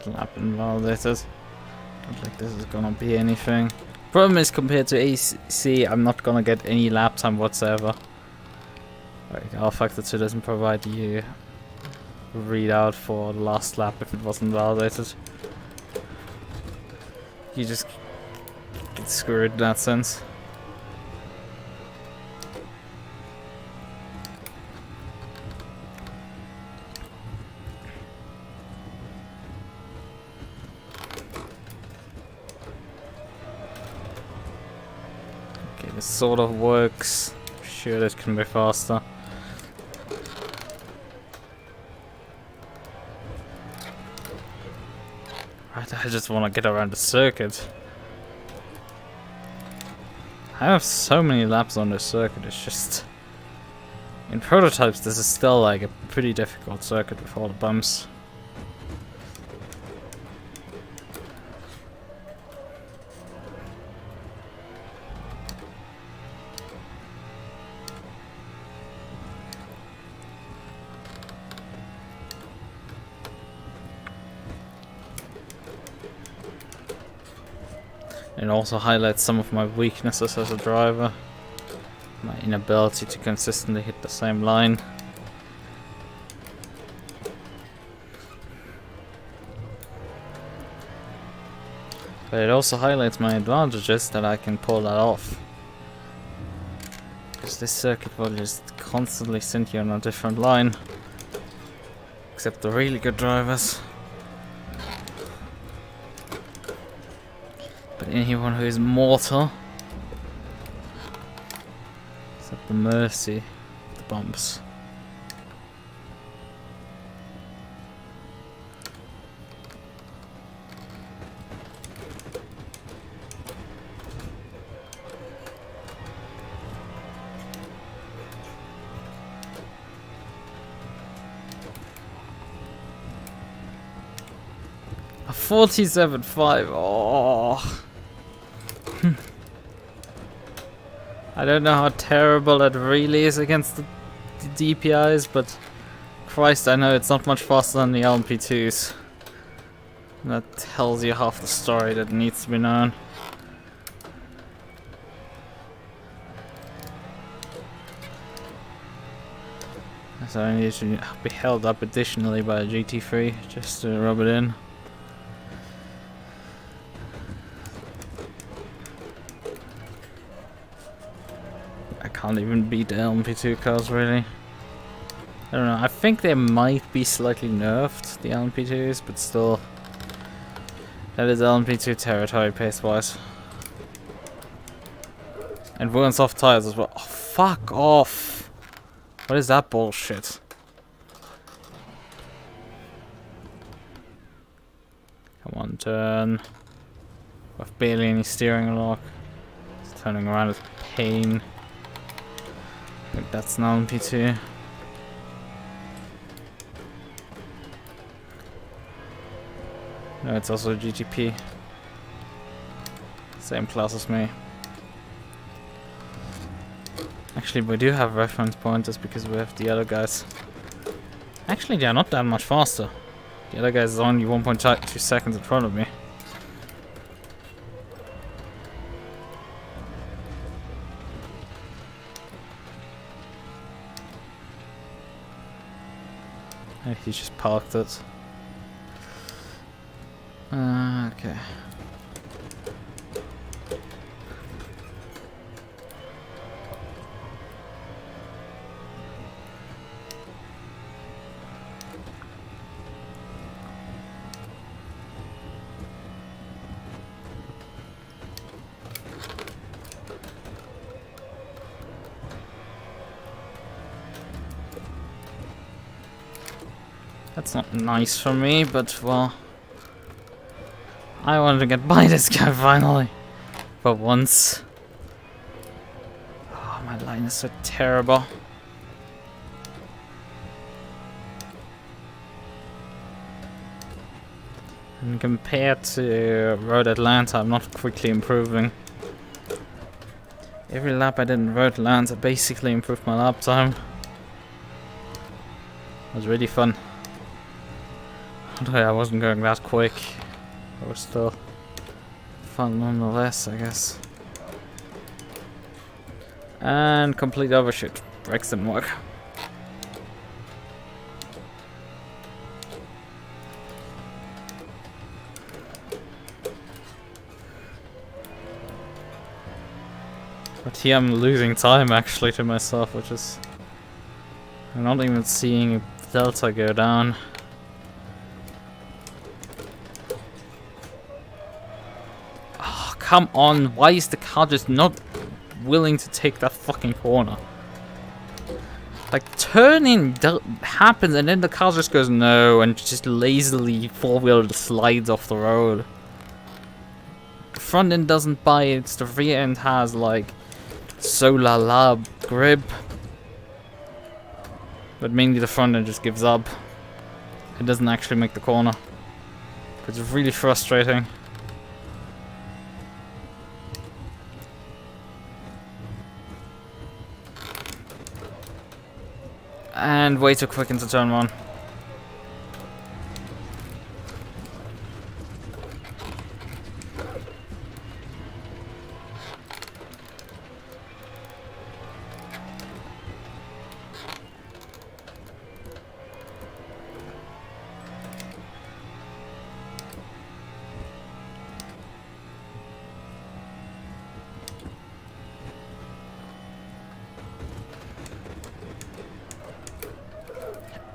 Speaker 1: Lap invalidated. Not like this is gonna be anything. Problem is, compared to ACC, I'm not gonna get any lap time whatsoever. Like, R-Factor 2 doesn't provide you a readout for the last lap if it wasn't validated. You just get screwed in that sense. This sort of works. Sure, this can be faster. I just want to get around the circuit. I have so many laps on this circuit, it's just In prototypes, this is still like a pretty difficult circuit with all the bumps. It also highlights some of my weaknesses as a driver. My inability to consistently hit the same line. But it also highlights my advantages that I can pull that off. Because this circuit will just constantly send you on a different line. Except the really good drivers. But anyone who is mortal is at the mercy of the bumps. A 47.5. Oh. I don't know how terrible that really is against the DPIs, but Christ, I know it's not much faster than the LMP2s. And that tells you half the story that needs to be known. So I need to be held up additionally by a GT3 just to rub it in. I can't even beat the LMP2 cars really. I don't know, I think they might be slightly nerfed, the LMP2s, but still. That is LMP2 territory pace wise. And we're on soft tires as well. Oh, fuck off! What is that bullshit? Come on, turn. With barely any steering lock. It's turning around is pain. I think that's an LMP2. No, it's also a GTP. Same class as me. Actually, we do have reference pointers because we have the other guys. Actually, they are not that much faster. The other guys is only 1.2 seconds in front of me. He just parked it. Okay. That's not nice for me, but well, I wanted to get by this guy finally, for once. Oh, my line is so terrible. And compared to Road Atlanta, I'm not quickly improving. Every lap I did in Road Atlanta basically improved my lap time. It was really fun. Although I wasn't going that quick, it was still fun nonetheless, I guess. And complete overshoot. Brakes didn't work. But here I'm losing time actually to myself, which is... I'm not even seeing Delta go down. Come on, why is the car just not willing to take that fucking corner? Like, turning happens and then the car just goes no and just lazily four-wheel slides off the road. The front end doesn't buy it, the rear end has like so la la grip. But mainly the front end just gives up. It doesn't actually make the corner. It's really frustrating. And way too quick into turn 1.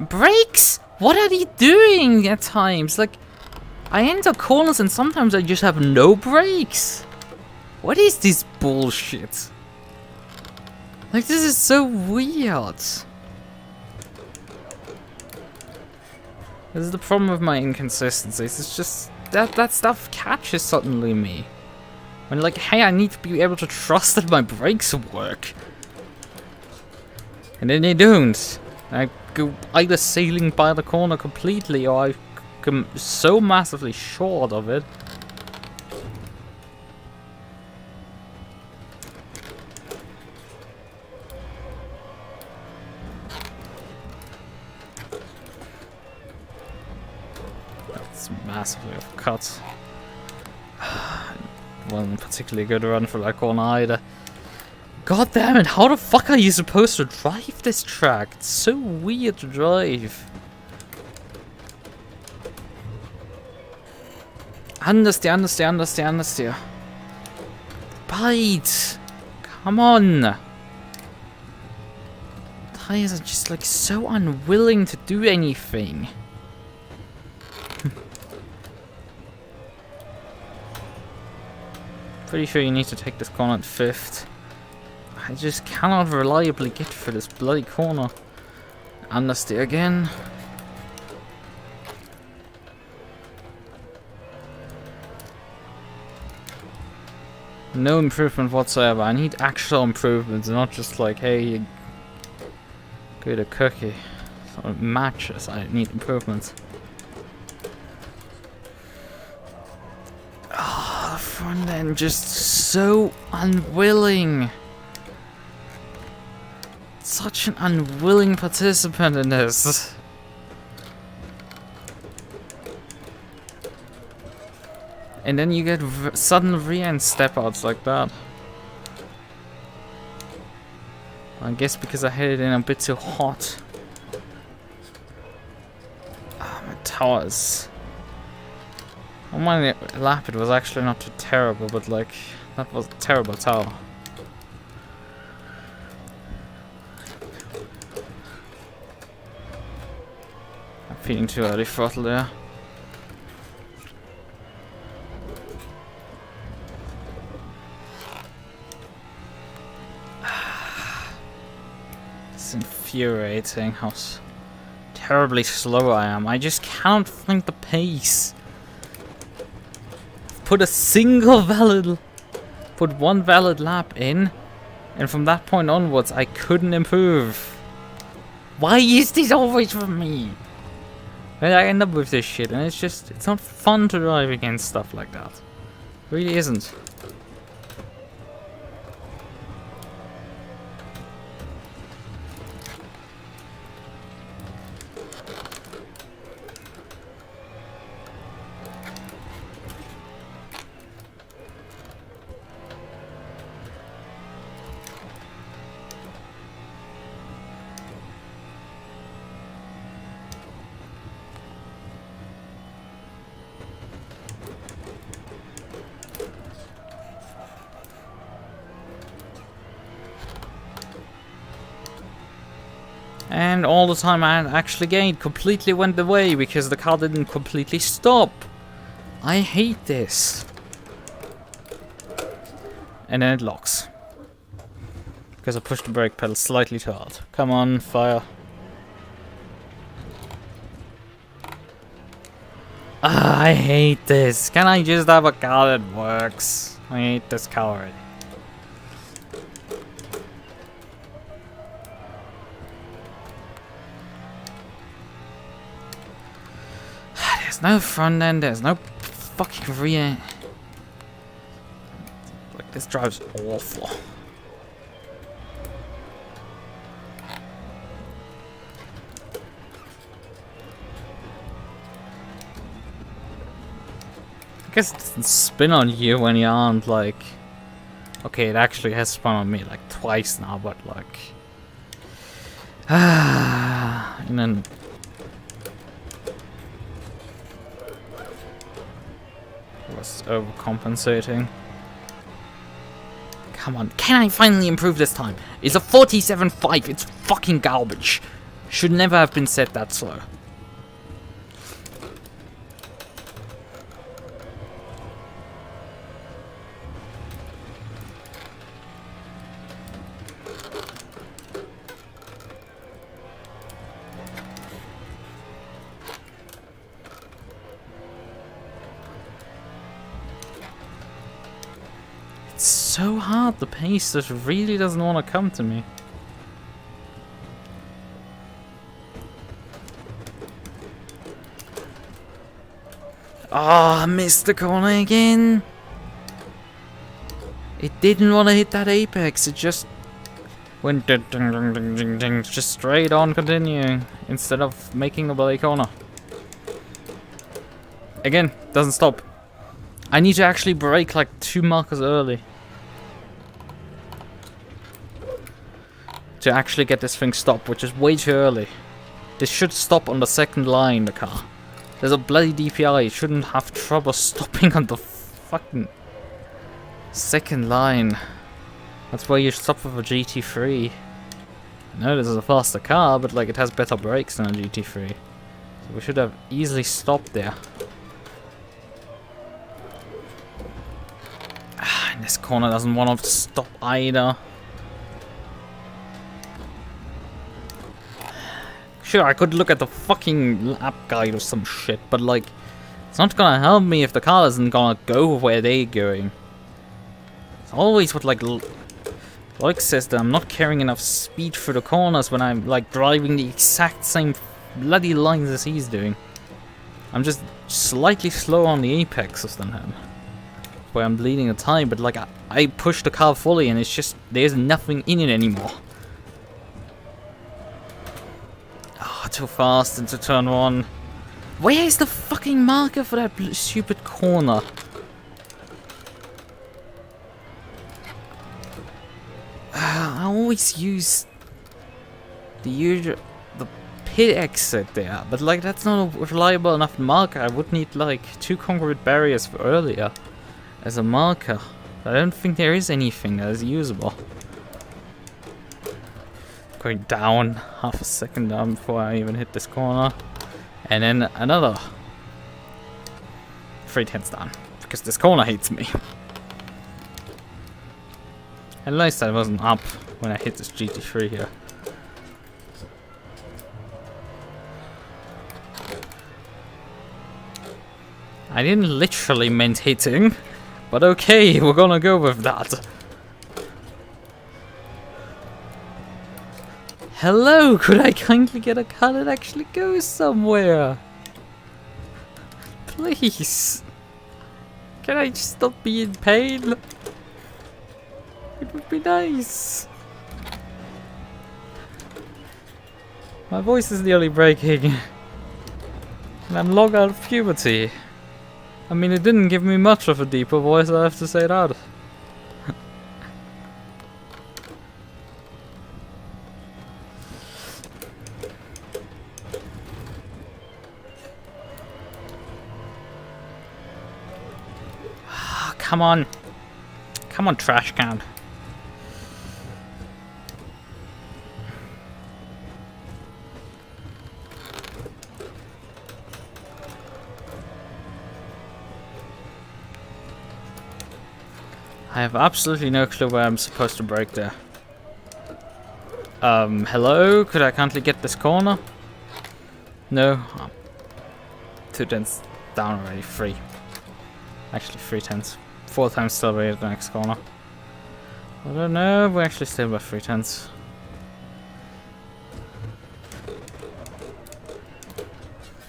Speaker 1: Brakes? What are they doing at times? Like, I enter corners and sometimes I just have no brakes. What is this bullshit? Like, this is so weird. This is the problem with my inconsistencies. It's just that stuff catches suddenly me. When like, hey, I need to be able to trust that my brakes work. And then they don't. I go either sailing by the corner completely or I come so massively short of it. That's massively off cut. Wasn't particularly good run for that corner either. God damn it, how the fuck are you supposed to drive this track? It's so weird to drive. Understeer. Bite! Come on! Tires are just like so unwilling to do anything. Pretty sure you need to take this corner at 5th. I just cannot reliably get through this bloody corner. Understeer again. No improvement whatsoever. I need actual improvements, not just like, hey, you get a cookie. So it matches. I need improvements. Ah, the front end just so unwilling. Such an unwilling participant in this. And then you get sudden rear end step outs like that. I guess because I hit it in a bit too hot. Ah, my towers. On my lap it was actually not too terrible, but like, that was a terrible tower. Feeding too early throttle there. It's infuriating how terribly slow I am. I just can't find the pace. I've put one valid lap in, and from that point onwards I couldn't improve. Why is this always for me? I end up with this shit, and it's not fun to drive against stuff like that. It really isn't. And all the time I had actually gained completely went away because the car didn't completely stop. I hate this. And then it locks. Because I pushed the brake pedal slightly too hard. Come on, fire. Ah, I hate this. Can I just have a car that works? I hate this car already. There's no front end, there's no fucking rear. Like, this drive's awful. I guess it doesn't spin on you when you aren't like... Okay, it actually has spun on me like twice now, but like... and then... was overcompensating. Come on, can I finally improve this time? It's a 47.5, it's fucking garbage. Should never have been set that slow. So hard, the pace just really doesn't want to come to me. Ah, I missed the corner again. It didn't want to hit that apex, it just went ding ding ding ding ding ding, just straight on continuing instead of making the belly corner. Again, doesn't stop. I need to actually brake like 2 markers early to actually get this thing stopped, which is way too early. This should stop on the second line, the car. There's a bloody DPI, it shouldn't have trouble stopping on the fucking second line. That's why you stop with a GT3. I know this is a faster car, but like it has better brakes than a GT3. So we should have easily stopped there. And this corner doesn't want to stop either. Sure, I could look at the fucking lap guide or some shit, but like, it's not gonna help me if the car isn't gonna go where they're going. It's always what like says that I'm not carrying enough speed through the corners when I'm like driving the exact same bloody lines as he's doing. I'm just slightly slow on the apexes than him, where I'm bleeding the time, but like I push the car fully and it's just, there's nothing in it anymore. Too fast into turn 1. Where is the fucking marker for that stupid corner? I always use the pit exit there, but like that's not a reliable enough marker. I would need like 2 concrete barriers for earlier as a marker. I don't think there is anything that is usable. Going down half a second down before I even hit this corner, and then another 3/10 down because this corner hates me. At least I wasn't up when I hit this GT3 here. I didn't literally meant hitting, but okay, we're gonna go with that. Hello, could I kindly get a car that actually goes somewhere? Please. Can I just not be in pain? It would be nice. My voice is nearly breaking. And I'm long out of puberty. I mean, it didn't give me much of a deeper voice, I have to say that. Come on. Come on, trash can. I have absolutely no clue where I'm supposed to brake there. Hello? Could I kindly get this corner? No. Oh. 2/10 down already. 3. Actually, 3/10. 4 times still away at the next corner. I don't know, we're actually still by 3/10.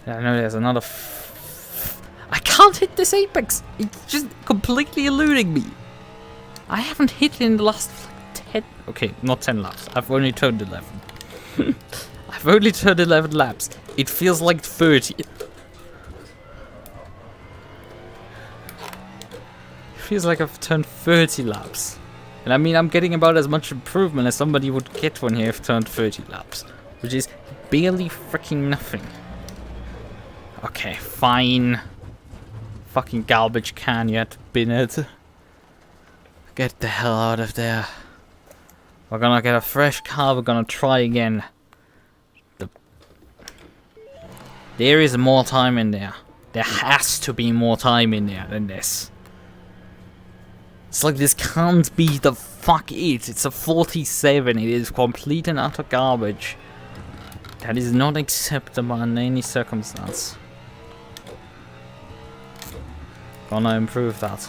Speaker 1: Yeah, I know there's another can't hit this apex. It's just completely eluding me. I haven't hit it in the last like, 10... Okay, not 10 laps. I've only turned 11. I've only turned 11 laps. It feels like 30. It feels like I've turned 30 laps. And I mean, I'm getting about as much improvement as somebody would get when he have turned 30 laps. Which is barely freaking nothing. Okay, fine. Fucking garbage can, you had to bin it. Get the hell out of there. We're gonna get a fresh car, we're gonna try again. There is more time in there. There has to be more time in there than this. It's like this can't be the fuck it. It's a 47. It is complete and utter garbage. That is not acceptable in any circumstance. Gonna improve that.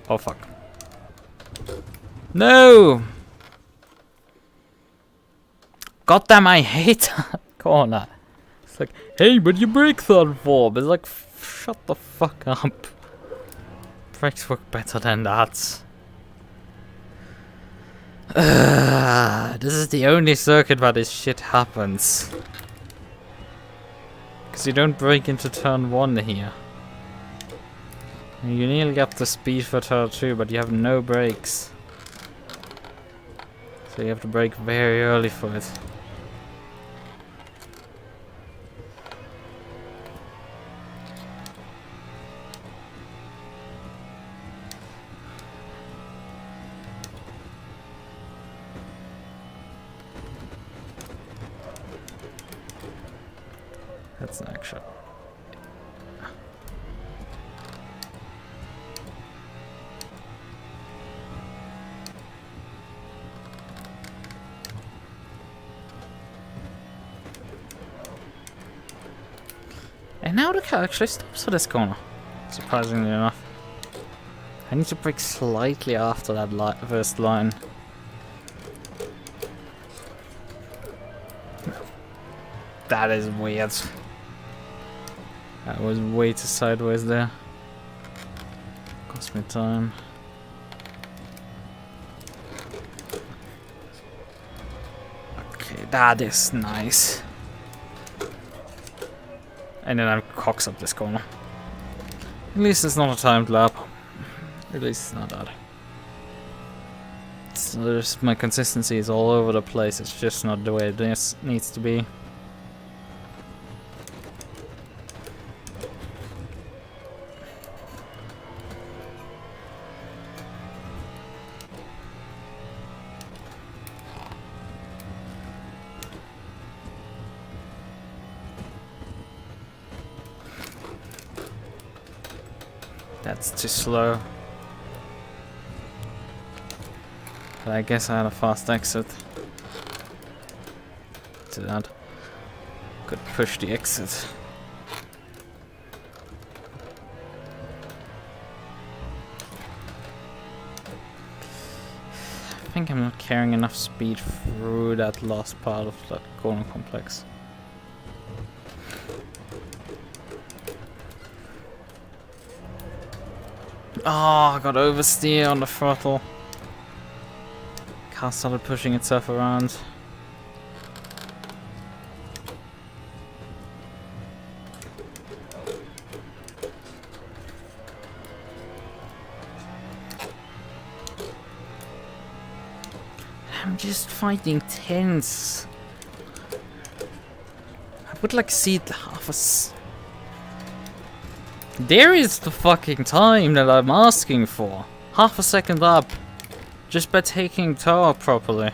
Speaker 1: Oh fuck. No! Goddamn, I hate that corner. It's like, hey, but your brakes aren't form. It's like, shut the fuck up. Brakes work better than that. This is the only circuit where this shit happens. Because you don't brake into turn 1 here. You nearly got the speed for turn 2, but you have no brakes. So you have to brake very early for it. That's an action. And now the car actually stops for this corner, surprisingly enough. I need to brake slightly after that first line. That is weird. That was way too sideways there. Cost me time. Okay, that is nice. And then I cocks up this corner. At least it's not a timed lap. At least it's not that. So just my consistency is all over the place. It's just not the way this needs to be. That's too slow. But I guess I had a fast exit. To that. Could push the exit. I think I'm not carrying enough speed through that last part of that corner complex. Oh, I got oversteer on the throttle. Car started pushing itself around. I'm just fighting tense. I would like to see half a There is the fucking time that I'm asking for. Half a second up. Just by taking tower properly.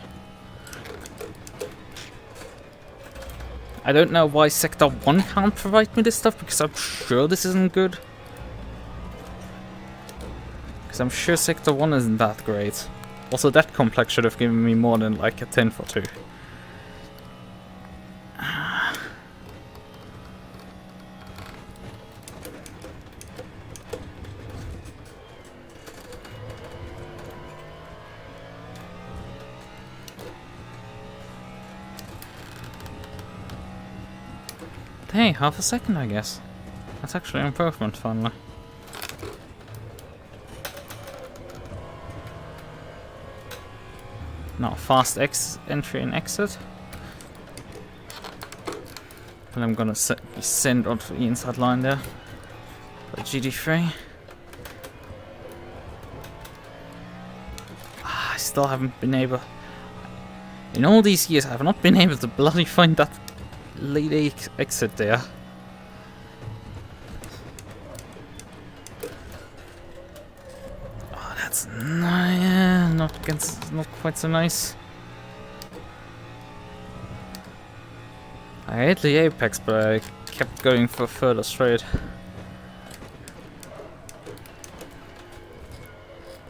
Speaker 1: I don't know why Sector 1 can't provide me this stuff, because I'm sure this isn't good. Because I'm sure Sector 1 isn't that great. Also, that complex should have given me more than like a 10 for 2. Hey, half a second, I guess. That's actually an improvement, finally. Now, fast entry and exit. And I'm gonna send onto the inside line there. For GT3. I still haven't been able... In all these years, I have not been able to bloody find that late exit there. Oh, that's not quite so nice. I hate the apex, but I kept going for further straight.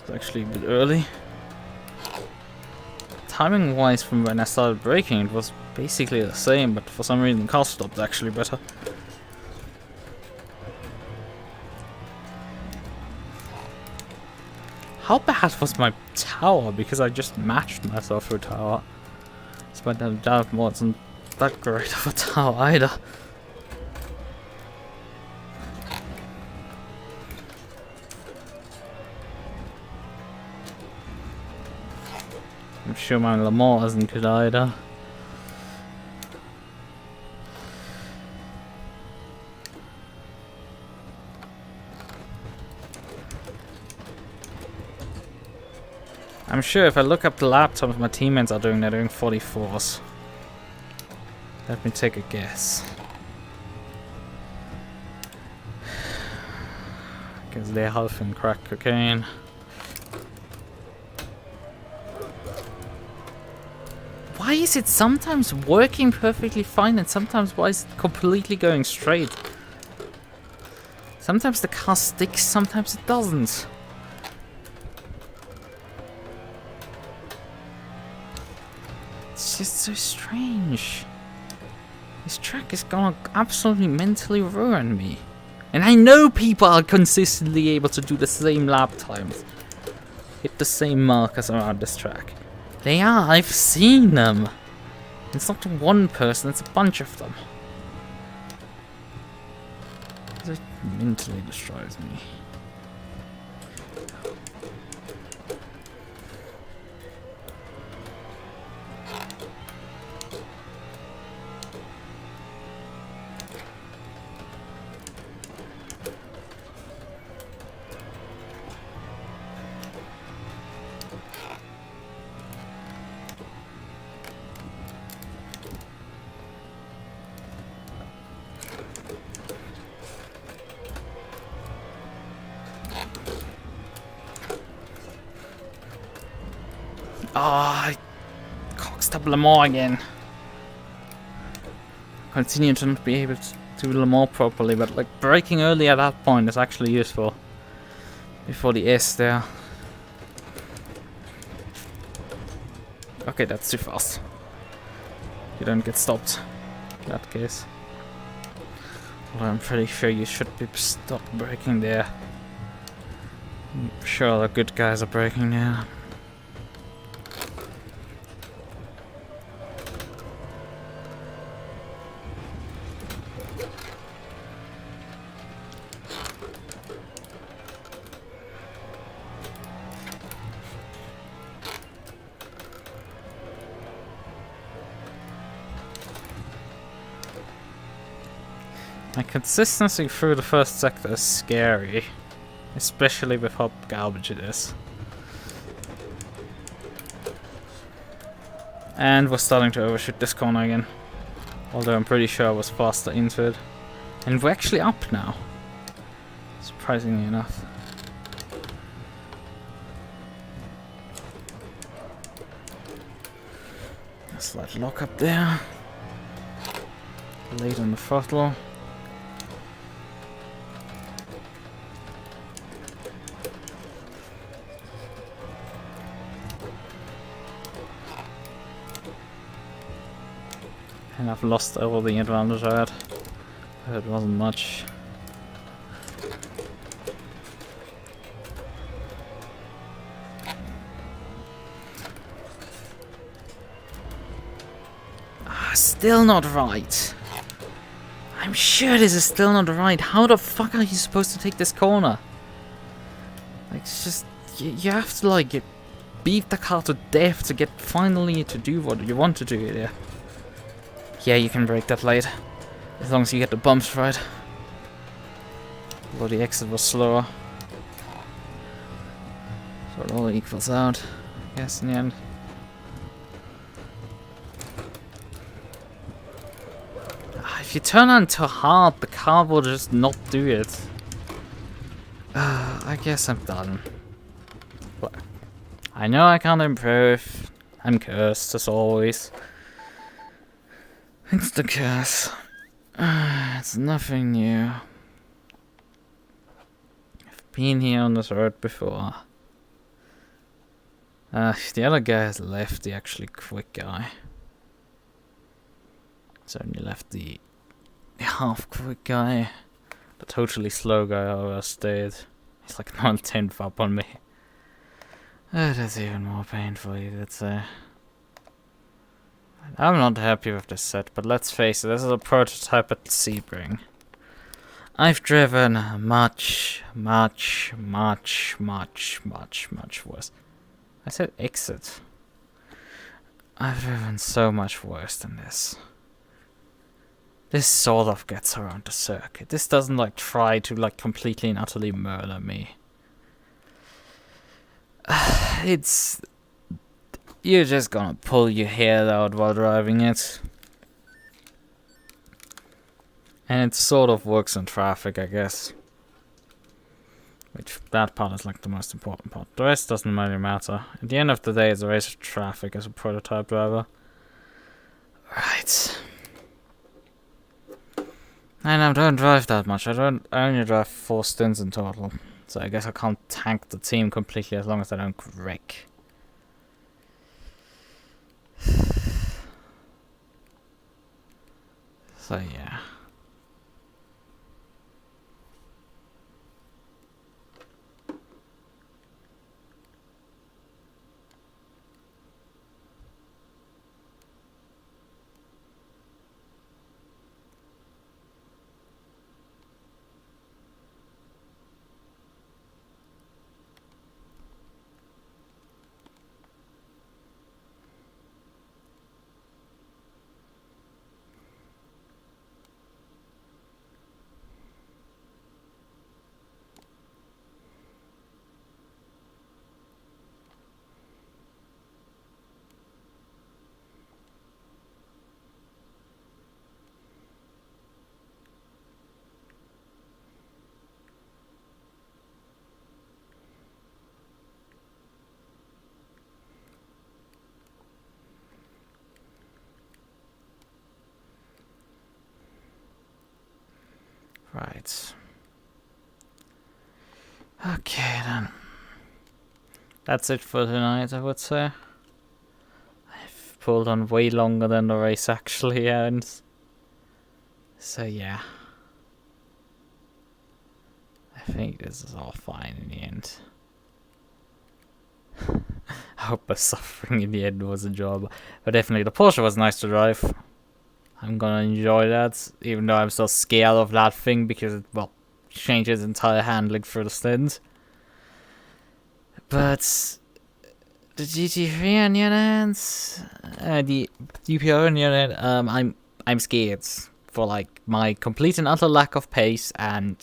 Speaker 1: It's actually a bit early. Timing wise, from when I started braking, it was basically the same, but for some reason car stopped actually better. How bad was my tower? Because I just matched myself through tower. Despite that wasn't that great of a tower either. I'm sure my Lamar isn't good either. I'm sure if I look up the lap times my teammates are doing, they're doing 44s. Let me take a guess. Because they're half in crack cocaine. Why is it sometimes working perfectly fine and sometimes why is it completely going straight? Sometimes the car sticks, sometimes it doesn't. It's just so strange. This track is gonna absolutely mentally ruin me. And I know people are consistently able to do the same lap times. Hit the same markers around this track. They are, I've seen them. It's not one person, it's a bunch of them. It mentally destroys me. I cocked Le Mans again. Continue to not be able to do Le Mans properly, but like braking early at that point is actually useful. Before the S there. Okay, that's too fast. You don't get stopped in that case. Although I'm pretty sure you should be stopped braking there. I'm sure the good guys are braking there. My consistency through the first sector is scary, especially with how garbage it is. And we're starting to overshoot this corner again, although I'm pretty sure I was faster into it. And we're actually up now, surprisingly enough. A slight lock up there, late on the throttle. And I've lost all the advantage I had. It wasn't much. Still not right. I'm sure this is still not right. How the fuck are you supposed to take this corner? Like, it's just... You have to, like, beat the car to death to get finally to do what you want to do here. Yeah, you can break that late. As long as you get the bumps right. Although the exit was slower. So it all equals out, I guess, in the end. If you turn on too hard, the car will just not do it. I guess I'm done. But I know I can't improve. I'm cursed, as always. It's the curse. It's nothing new. I've been here on this road before. The other guy has left, the actually quick guy. It's only left the half quick guy. The totally slow guy overstayed. He's like 1/10th up on me. That's even more painful, you'd say. I'm not happy with this set, but let's face it, this is a prototype at Sebring. I've driven much worse. I said exit. I've driven so much worse than this. This sort of gets around the circuit. This doesn't like try to like completely and utterly murder me. It's... You're just gonna pull your hair out while driving it. And it sort of works in traffic, I guess. Which, that part is like the most important part. The rest doesn't really matter. At the end of the day, it's a race of traffic as a prototype driver. Right. And I don't drive that much. I only drive 4 stints in total. So I guess I can't tank the team completely as long as I don't wreck. So yeah. Right. Okay then. That's it for tonight, I would say. I've pulled on way longer than the race actually ends. So yeah. I think this is all fine in the end. I hope the suffering in the end was enjoyable. But definitely the Porsche was nice to drive. I'm gonna enjoy that, even though I'm still scared of that thing because it, well, changes entire handling through the stint. But the GT3 on the other hand, the DPO on the other hand, I'm scared for like my complete and utter lack of pace, and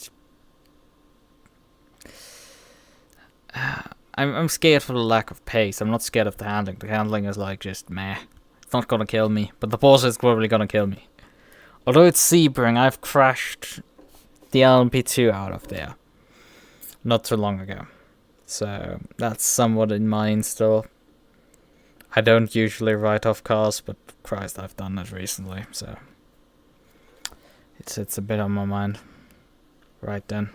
Speaker 1: I'm scared for the lack of pace. I'm not scared of the handling. The handling is like just meh. It's not gonna kill me, but the Porsche is probably gonna kill me. Although it's Sebring, I've crashed the LMP2 out of there not too long ago. So that's somewhat in mind still. I don't usually write off cars, but Christ, I've done it recently, so it's a bit on my mind. Right then.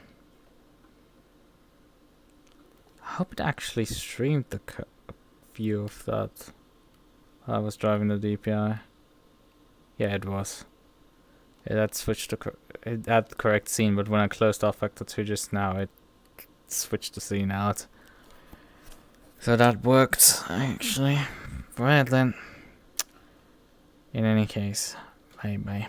Speaker 1: I hope it actually streamed the view of that. I was driving the DPI. Yeah, it was. Yeah, that switched to it had the correct scene, but when I closed off Factor 2 just now, it switched the scene out. So that worked, actually. Right then. In any case, bye bye.